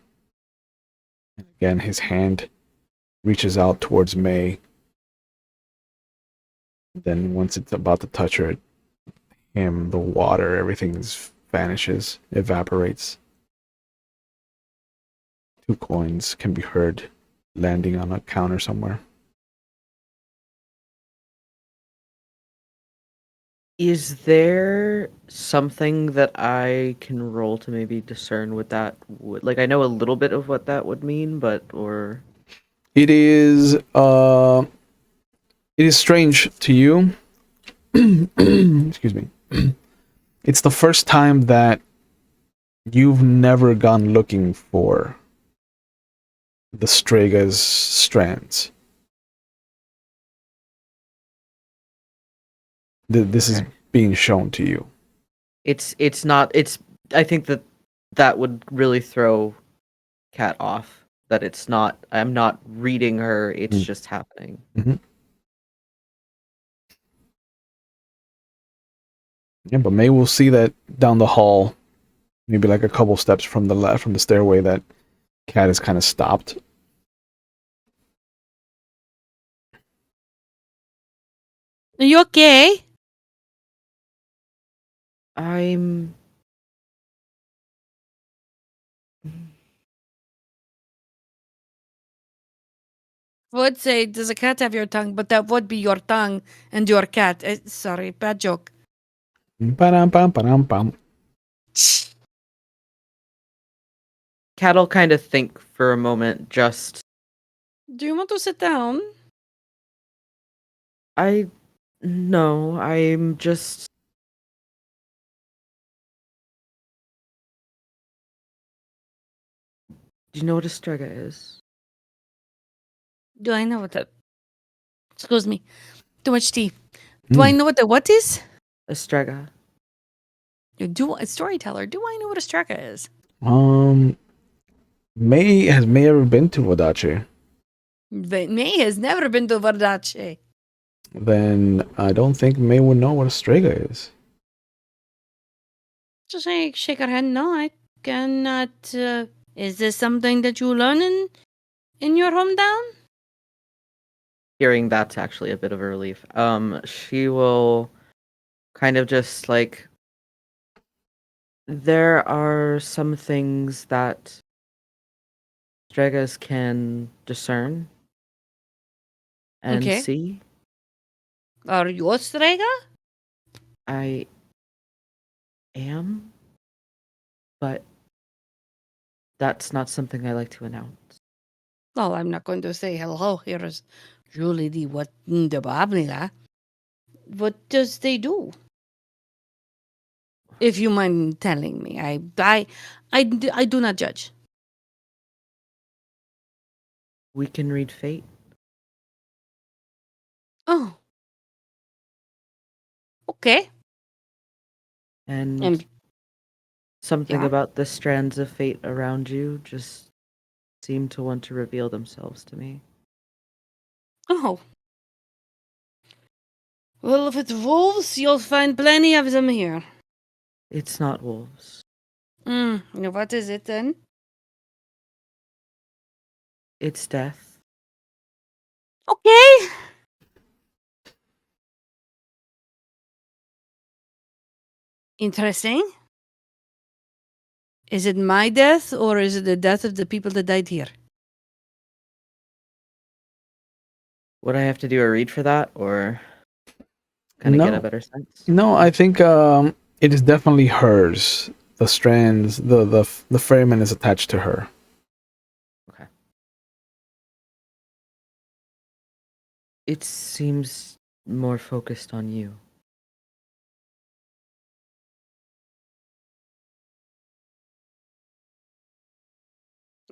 Speaker 1: And again, his hand reaches out towards May. Then once it's about to touch her, the water, everything vanishes, evaporates. 2 coins can be heard landing on a counter somewhere.
Speaker 2: Is there something that I can roll to maybe discern what that would like? I know a little bit of what that would mean, but or
Speaker 1: It is strange to you. Excuse me. It's the first time that you've never gone looking for the Strega's strands. This is
Speaker 2: okay.
Speaker 1: being shown to you.
Speaker 2: It's not. It's. I think that would really throw Cat off. That it's not. I'm not reading her. It's
Speaker 1: Mm.
Speaker 2: just happening.
Speaker 1: Mm-hmm. Yeah, but May will see that down the hall, maybe like a couple steps from the left from the stairway, that Cat is kind of stopped.
Speaker 3: Are you okay?
Speaker 2: I'm
Speaker 3: would say, does a cat have your tongue? But that would be your tongue and your cat. Sorry, bad joke.
Speaker 1: Ba-dum, bum, ba-dum, bum.
Speaker 2: Cat'll kind of think for a moment. Just
Speaker 3: Do you want to sit down?
Speaker 2: no, I'm just. Do you know what a strega is?
Speaker 3: Do I know what the... Excuse me. Too much tea. Do I know what the what is?
Speaker 2: A strega.
Speaker 3: Do a storyteller. Do I know what a strega is?
Speaker 1: May ever been to Vodacce?
Speaker 3: May has never been to Vodacce.
Speaker 1: Then I don't think May would know what a strega is.
Speaker 3: Just shake her head. No, I cannot. Is this something that you learn in your hometown?
Speaker 2: Hearing that's actually a bit of a relief. She will kind of just like. There are some things that stregas can discern and
Speaker 3: Okay.
Speaker 2: see.
Speaker 3: Are you a strega?
Speaker 2: I am, but that's not something I like to announce.
Speaker 3: Well, I'm not going to say hello. Here is Julie the what the Babliga. What does they do? If you mind telling me, I do not judge.
Speaker 2: We can read fate.
Speaker 3: Oh, okay.
Speaker 2: And something
Speaker 3: yeah.
Speaker 2: about the strands of fate around you just seem to want to reveal themselves to me.
Speaker 3: Oh. Well, if it's wolves, you'll find plenty of them here.
Speaker 2: It's not wolves.
Speaker 3: What is it then?
Speaker 2: It's death.
Speaker 3: Okay. Interesting. Is it my death or is it the death of the people that died here?
Speaker 2: Would I have to do a read for that, or kind of get a better sense?
Speaker 1: No, I think it is definitely hers. The strands, the fragment is attached to her.
Speaker 2: Okay. It seems more focused on you.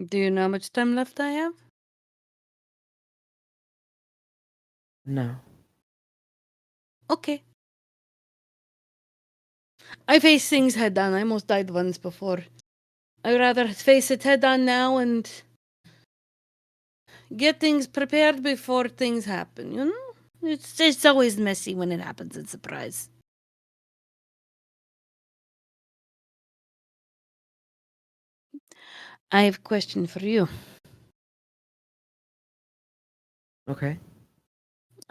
Speaker 3: Do you know how much time left I have?
Speaker 2: No.
Speaker 3: Okay. I face things head on. I almost died once before. I'd rather face it head on now and get things prepared before things happen, you know? It's always messy when it happens. It's a surprise. I have a question for you.
Speaker 2: Okay.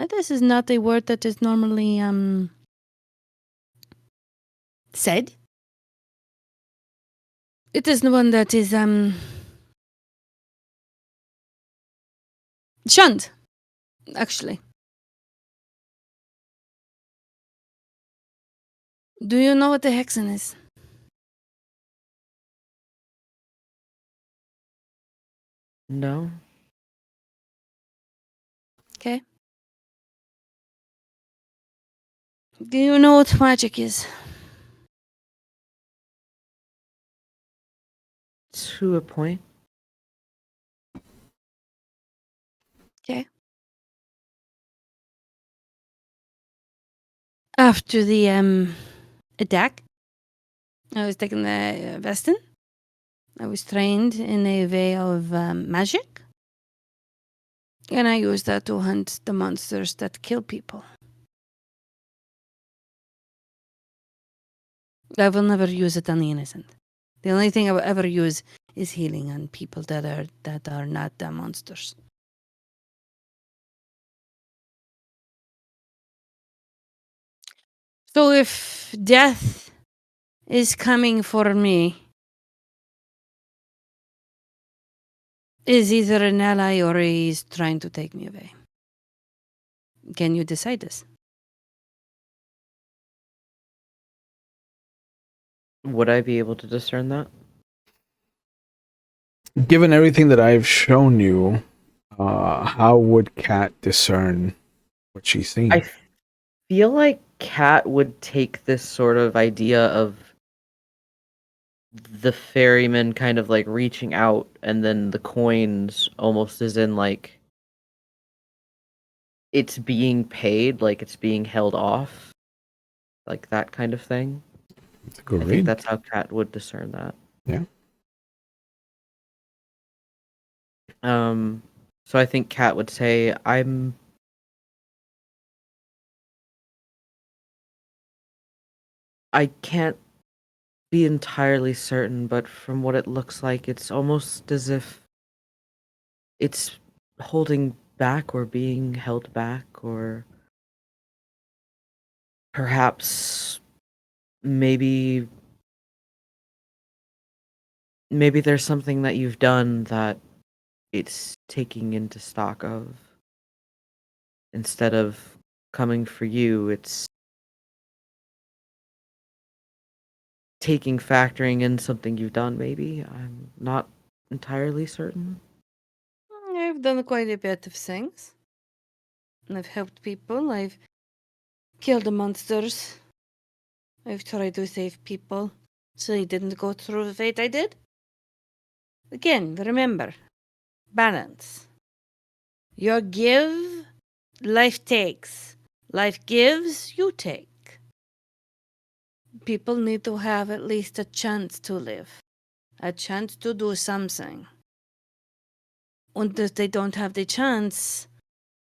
Speaker 3: This is not a word that is normally said. It is one that is shunned, actually. Do you know what a hexen is?
Speaker 2: No.
Speaker 3: Okay. Do you know what magic is?
Speaker 2: To a point.
Speaker 3: Okay. After the attack, I was taking the Vestin. I was trained in a way of magic. And I used that to hunt the monsters that kill people. I will never use it on the innocent. The only thing I will ever use is healing on people that are not monsters. So if death is coming for me, is either an ally or he's trying to take me away. Can you decide this?
Speaker 2: Would I be able to discern that?
Speaker 1: Given everything that I've shown you, how would Kat discern what she's seeing?
Speaker 2: I feel like Kat would take this sort of idea of the ferryman kind of like reaching out and then the coins almost as in like it's being paid, like it's being held off, like that kind of thing.
Speaker 1: That's a good
Speaker 2: I
Speaker 1: read.
Speaker 2: think that's how Kat would discern that.
Speaker 1: Yeah.
Speaker 2: So I think Kat would say, I can't be entirely certain, but from what it looks like, it's almost as if it's holding back or being held back, or perhaps maybe there's something that you've done that it's taking into stock of. Instead of coming for you, it's factoring in something you've done, maybe. I'm not entirely certain.
Speaker 3: I've done quite a bit of things. I've helped people. I've killed the monsters. I've tried to save people so they didn't go through the fate I did. Again, remember, balance. You give, life takes. Life gives, you take. People need to have at least a chance to live, a chance to do something. And if they don't have the chance,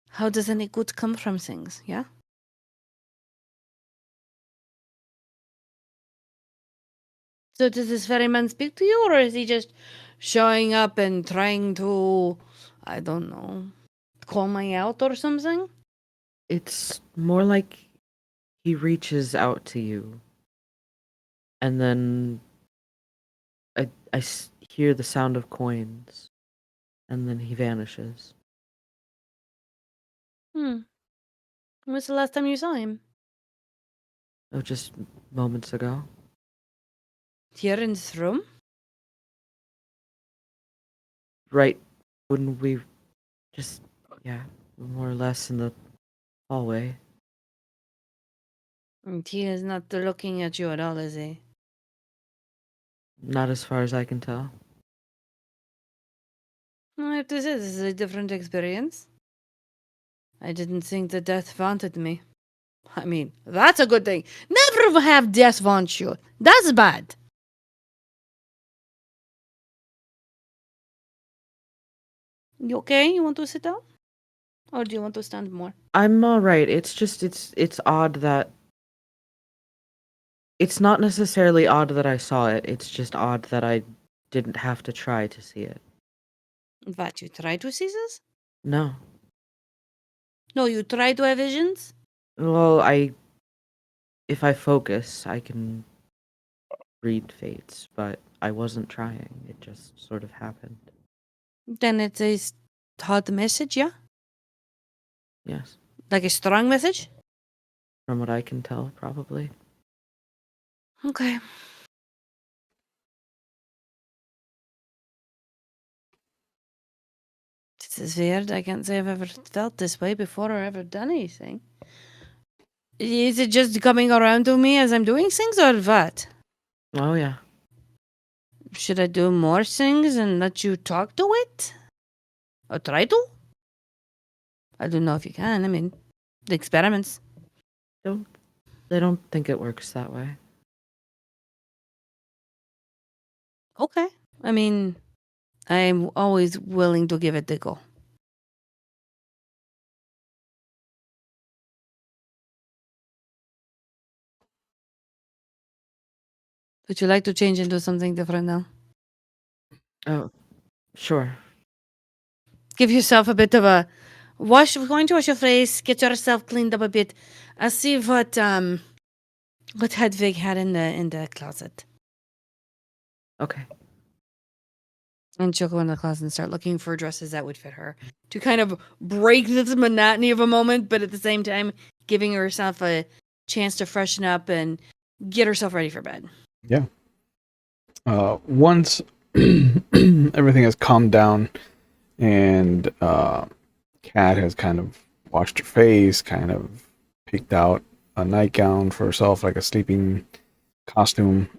Speaker 3: how does any good come from things, yeah? So does this ferryman speak to you, or is he just showing up and trying to, I don't know, call me out or something?
Speaker 2: It's more like he reaches out to you, and then I hear the sound of coins, and then he vanishes.
Speaker 3: When was the last time you saw him?
Speaker 2: Oh, just moments ago.
Speaker 3: Here in this room?
Speaker 2: Right when we just, yeah, more or less in the hallway.
Speaker 3: And he is not looking at you at all, is he?
Speaker 2: Not as far as I can tell.
Speaker 3: I have to say, this is a different experience. I didn't think that death wanted me. I mean, that's a good thing. Never have death want you. That's bad. You okay? You want to sit down? Or do you want to stand more?
Speaker 2: I'm all right. It's just it's odd that it's not necessarily odd that I saw it. It's just odd that I didn't have to try to see it.
Speaker 3: What, you try to see this?
Speaker 2: No.
Speaker 3: No, you try to have visions?
Speaker 2: Well, if I focus, I can read fates, but I wasn't trying. It just sort of happened.
Speaker 3: Then it's a hard message, yeah?
Speaker 2: Yes.
Speaker 3: Like a strong message?
Speaker 2: From what I can tell, probably.
Speaker 3: Okay. This is weird. I can't say I've ever felt this way before or ever done anything. Is it just coming around to me as I'm doing things or what?
Speaker 2: Oh, yeah.
Speaker 3: Should I do more things and let you talk to it? Or try to? I don't know if you can. I mean, the experiments.
Speaker 2: They don't think it works that way.
Speaker 3: Okay. I mean, I'm always willing to give it a go. Would you like to change into something different now?
Speaker 2: Oh, sure.
Speaker 3: Give yourself a bit of a wash. We're going to wash your face, get yourself cleaned up a bit. I'll see what Hedwig had in the closet.
Speaker 2: Okay.
Speaker 3: And she'll go into the closet and start looking for dresses that would fit her to kind of break this monotony of a moment, but at the same time, giving herself a chance to freshen up and get herself ready for bed.
Speaker 1: Yeah. Once everything has calmed down and Kat has kind of washed her face, kind of picked out a nightgown for herself, like a sleeping costume,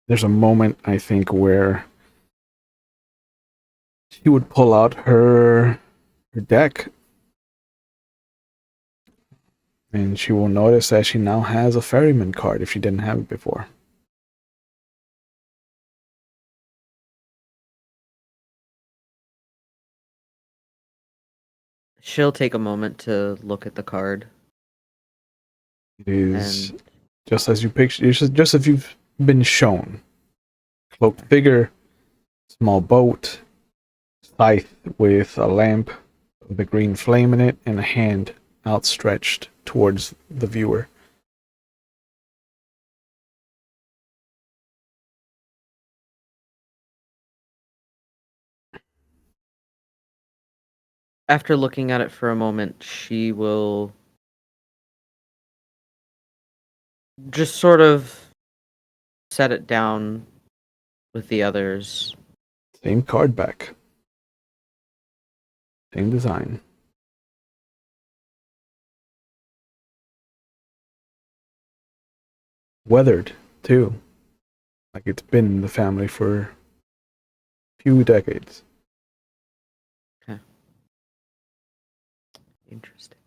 Speaker 1: there's a moment, I think, where she would pull out her deck, and she will notice that she now has a ferryman card if she didn't have it before.
Speaker 2: She'll take a moment to look at the card.
Speaker 1: It is just as you picture, just as you've been shown. Cloaked figure, small boat, scythe with a lamp with a green flame in it, and a hand outstretched towards the viewer.
Speaker 2: After looking at it for a moment, she will just sort of set it down with the others.
Speaker 1: Same card back. Same design. Weathered, too. Like it's been in the family for a few decades.
Speaker 2: Okay. Interesting.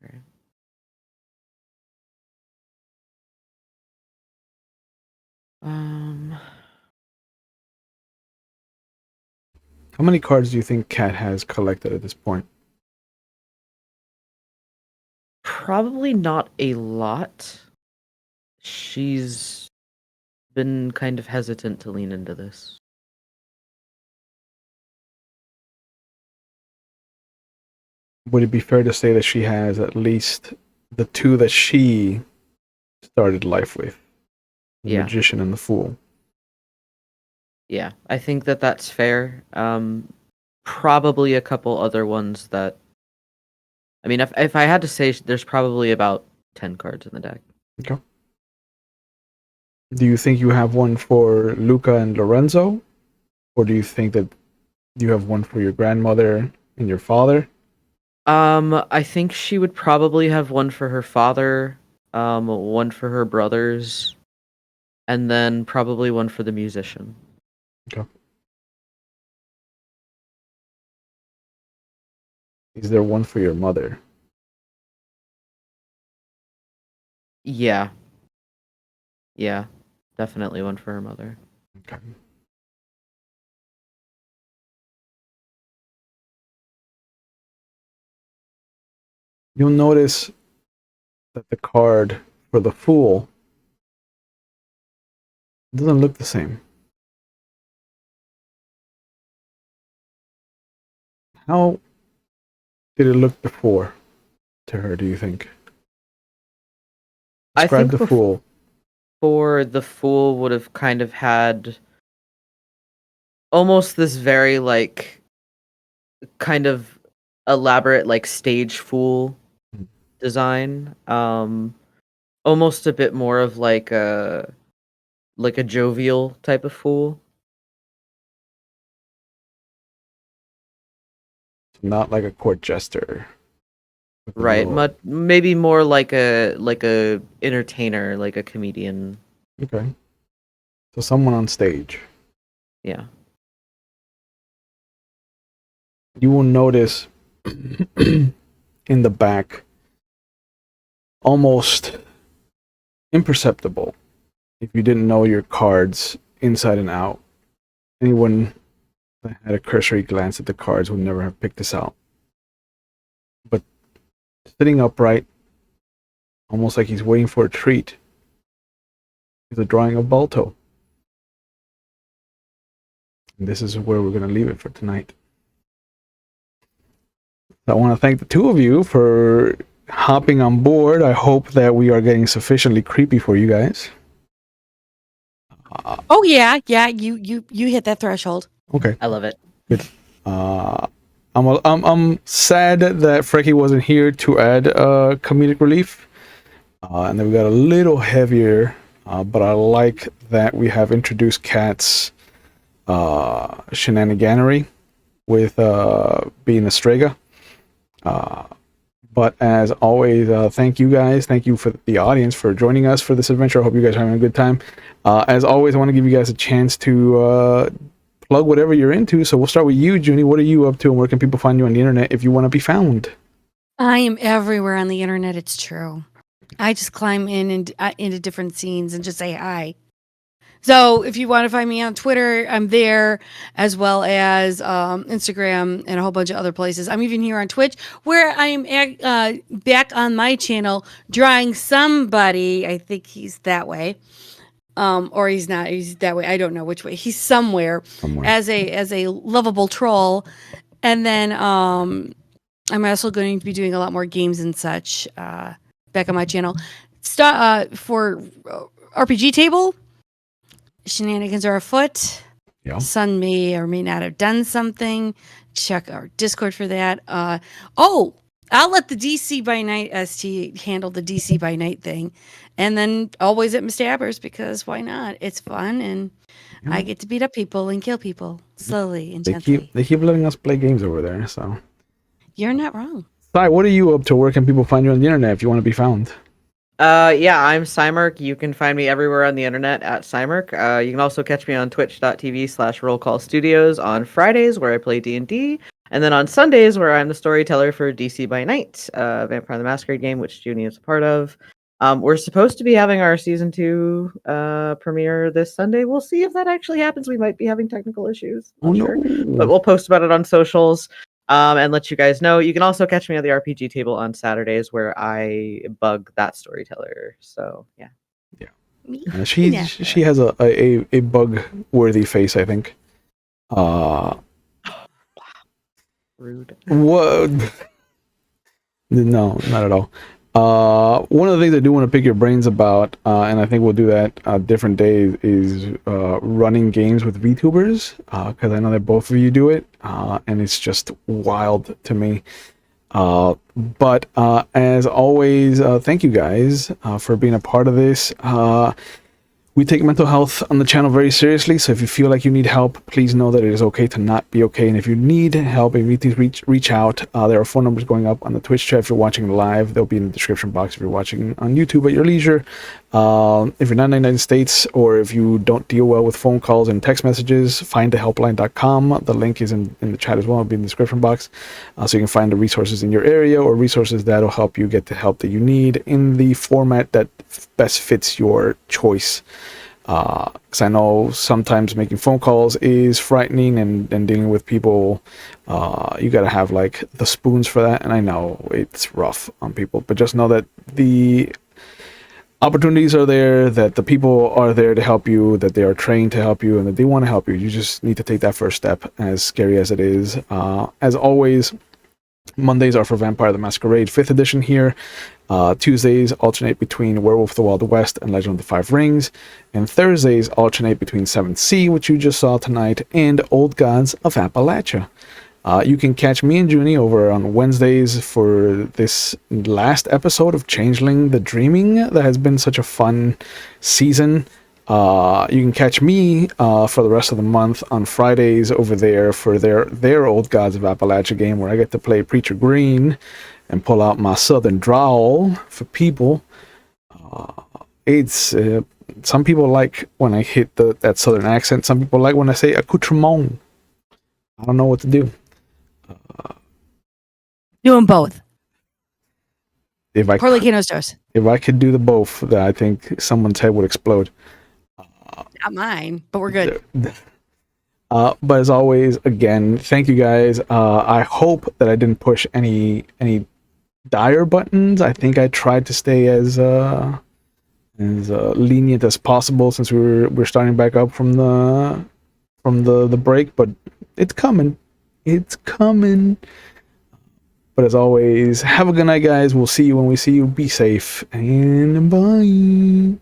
Speaker 2: All right.
Speaker 1: How many cards do you think Kat has collected at this point?
Speaker 2: Probably not a lot. She's been kind of hesitant to lean into this.
Speaker 1: Would it be fair to say that she has at least the two that she started life with? The
Speaker 2: Yeah.
Speaker 1: Magician and the Fool.
Speaker 2: Yeah, I think that that's fair. Probably a couple other ones that. I mean, if I had to say, there's probably about 10 cards in the deck.
Speaker 1: Okay. Do you think you have one for Luca and Lorenzo? Or do you think that you have one for your grandmother and your father?
Speaker 2: I think she would probably have one for her father, one for her brothers, and then probably one for the musician.
Speaker 1: Okay. Is there one for your mother?
Speaker 2: Yeah. Yeah, definitely one for her mother.
Speaker 1: Okay. You'll notice that the card for the Fool doesn't look the same. How did it look before to her, do you think?
Speaker 2: I
Speaker 1: Describe
Speaker 2: think
Speaker 1: the Fool.
Speaker 2: before the Fool would have kind of had almost this very, like, kind of elaborate, like, stage Fool design. Almost a bit more of like a jovial type of Fool.
Speaker 1: Not like a court jester. With a
Speaker 2: Right,
Speaker 1: little-
Speaker 2: maybe more like a entertainer, like a comedian.
Speaker 1: Okay. So someone on stage.
Speaker 2: Yeah.
Speaker 1: You will notice in the back, almost imperceptible if you didn't know your cards inside and out. Anyone that had a cursory glance at the cards would never have picked this out. But sitting upright, almost like he's waiting for a treat, is a drawing of Balto. And this is where we're going to leave it for tonight. I want to thank the two of you for hopping on board. I hope that we are getting sufficiently creepy for you guys.
Speaker 3: Oh yeah, you hit that threshold.
Speaker 1: Okay.
Speaker 2: I love it.
Speaker 1: Good. I'm sad that Frecky wasn't here to add comedic relief, and then we got a little heavier. But I like that we have introduced Cat's shenaniganery with being a Strega. But as always, thank you guys. Thank you for the audience for joining us for this adventure. I hope you guys are having a good time. As always, I want to give you guys a chance to plug whatever you're into. So we'll start with you, Junie. What are you up to, and where can people find you on the internet if you want to be found?
Speaker 3: I am everywhere on the internet. It's true. I just climb in and into different scenes and just say hi. So if you want to find me on Twitter, I'm there, as well as Instagram and a whole bunch of other places. I'm even here on Twitch, where I am back on my channel drawing somebody. I think he's that way. Or he's not. He's that way. I don't know which way. He's somewhere. as a lovable troll. And then I'm also going to be doing a lot more games and such back on my channel. For RPG table, shenanigans are afoot.
Speaker 1: Yeah.
Speaker 3: Son may or may not have done something. Check our Discord for that. I'll let the DC by Night ST handle the DC by Night thing. And then always at Mistabbers, because why not? It's fun, and I get to beat up people and kill people slowly and gently.
Speaker 1: They keep letting us play games over there, so.
Speaker 3: You're not wrong.
Speaker 1: Sai, what are you up to? Where can people find you on the internet if you want to be found?
Speaker 2: Yeah, I'm Cymerk. You can find me everywhere on the internet at Cymerk. You can also catch me on twitch.tv/rollcallstudios on Fridays, where I play D&D, and then on Sundays, where I'm the storyteller for DC by Night, Vampire the Masquerade game, which Junie is a part of. We're supposed to be having our season 2 premiere this Sunday. We'll see if that actually happens. We might be having technical issues. Not sure. But we'll post about it on socials. And let you guys know. You can also catch me at the RPG table on Saturdays, where I bug that storyteller. So yeah.
Speaker 1: She has a bug worthy face, I think.
Speaker 2: Rude.
Speaker 1: What? No, not at all. One of the things I do want to pick your brains about, and I think we'll do that different days, is running games with VTubers, because I know that both of you do it, and it's just wild to me. But as always, thank you guys for being a part of this. We take mental health on the channel very seriously, so if you feel like you need help, please know that it is okay to not be okay. And if you need help, if you need to reach out, there are phone numbers going up on the Twitch chat if you're watching live. They'll be in the description box if you're watching on YouTube at your leisure. If you're not in the United States, or if you don't deal well with phone calls and text messages, find thehelpline.com. The link is in the chat as well. It'll be in the description box. So you can find the resources in your area, or resources that'll help you get the help that you need in the format that best fits your choice. Because I know sometimes making phone calls is frightening, and dealing with people, you gotta have like the spoons for that, and I know it's rough on people, but just know that the opportunities are there, that the people are there to help you, that they are trained to help you, and that they want to help you. You just need to take that first step, as scary as it is. As always, Mondays are for Vampire the Masquerade 5th edition here. Tuesdays alternate between Werewolf of the Wild West and Legend of the Five Rings. And Thursdays alternate between 7th Sea, which you just saw tonight, and Old Gods of Appalachia. You can catch me and Junie over on Wednesdays for this last episode of Changeling the Dreaming. That has been such a fun season. You can catch me for the rest of the month on Fridays over there for their Old Gods of Appalachia game, where I get to play Preacher Green and pull out my southern drawl for people. It's some people like when I hit that southern accent. Some people like when I say accoutrement. I don't know what to do.
Speaker 3: Doing both.
Speaker 1: If I could do the both, then I think someone's head would explode.
Speaker 3: Not mine, but we're good.
Speaker 1: But as always, again, thank you guys. I hope that I didn't push any dire buttons. I think I tried to stay as lenient as possible, since we're starting back up from the break. But it's coming. But as always, have a good night, guys. We'll see you when we see you. Be safe, and bye.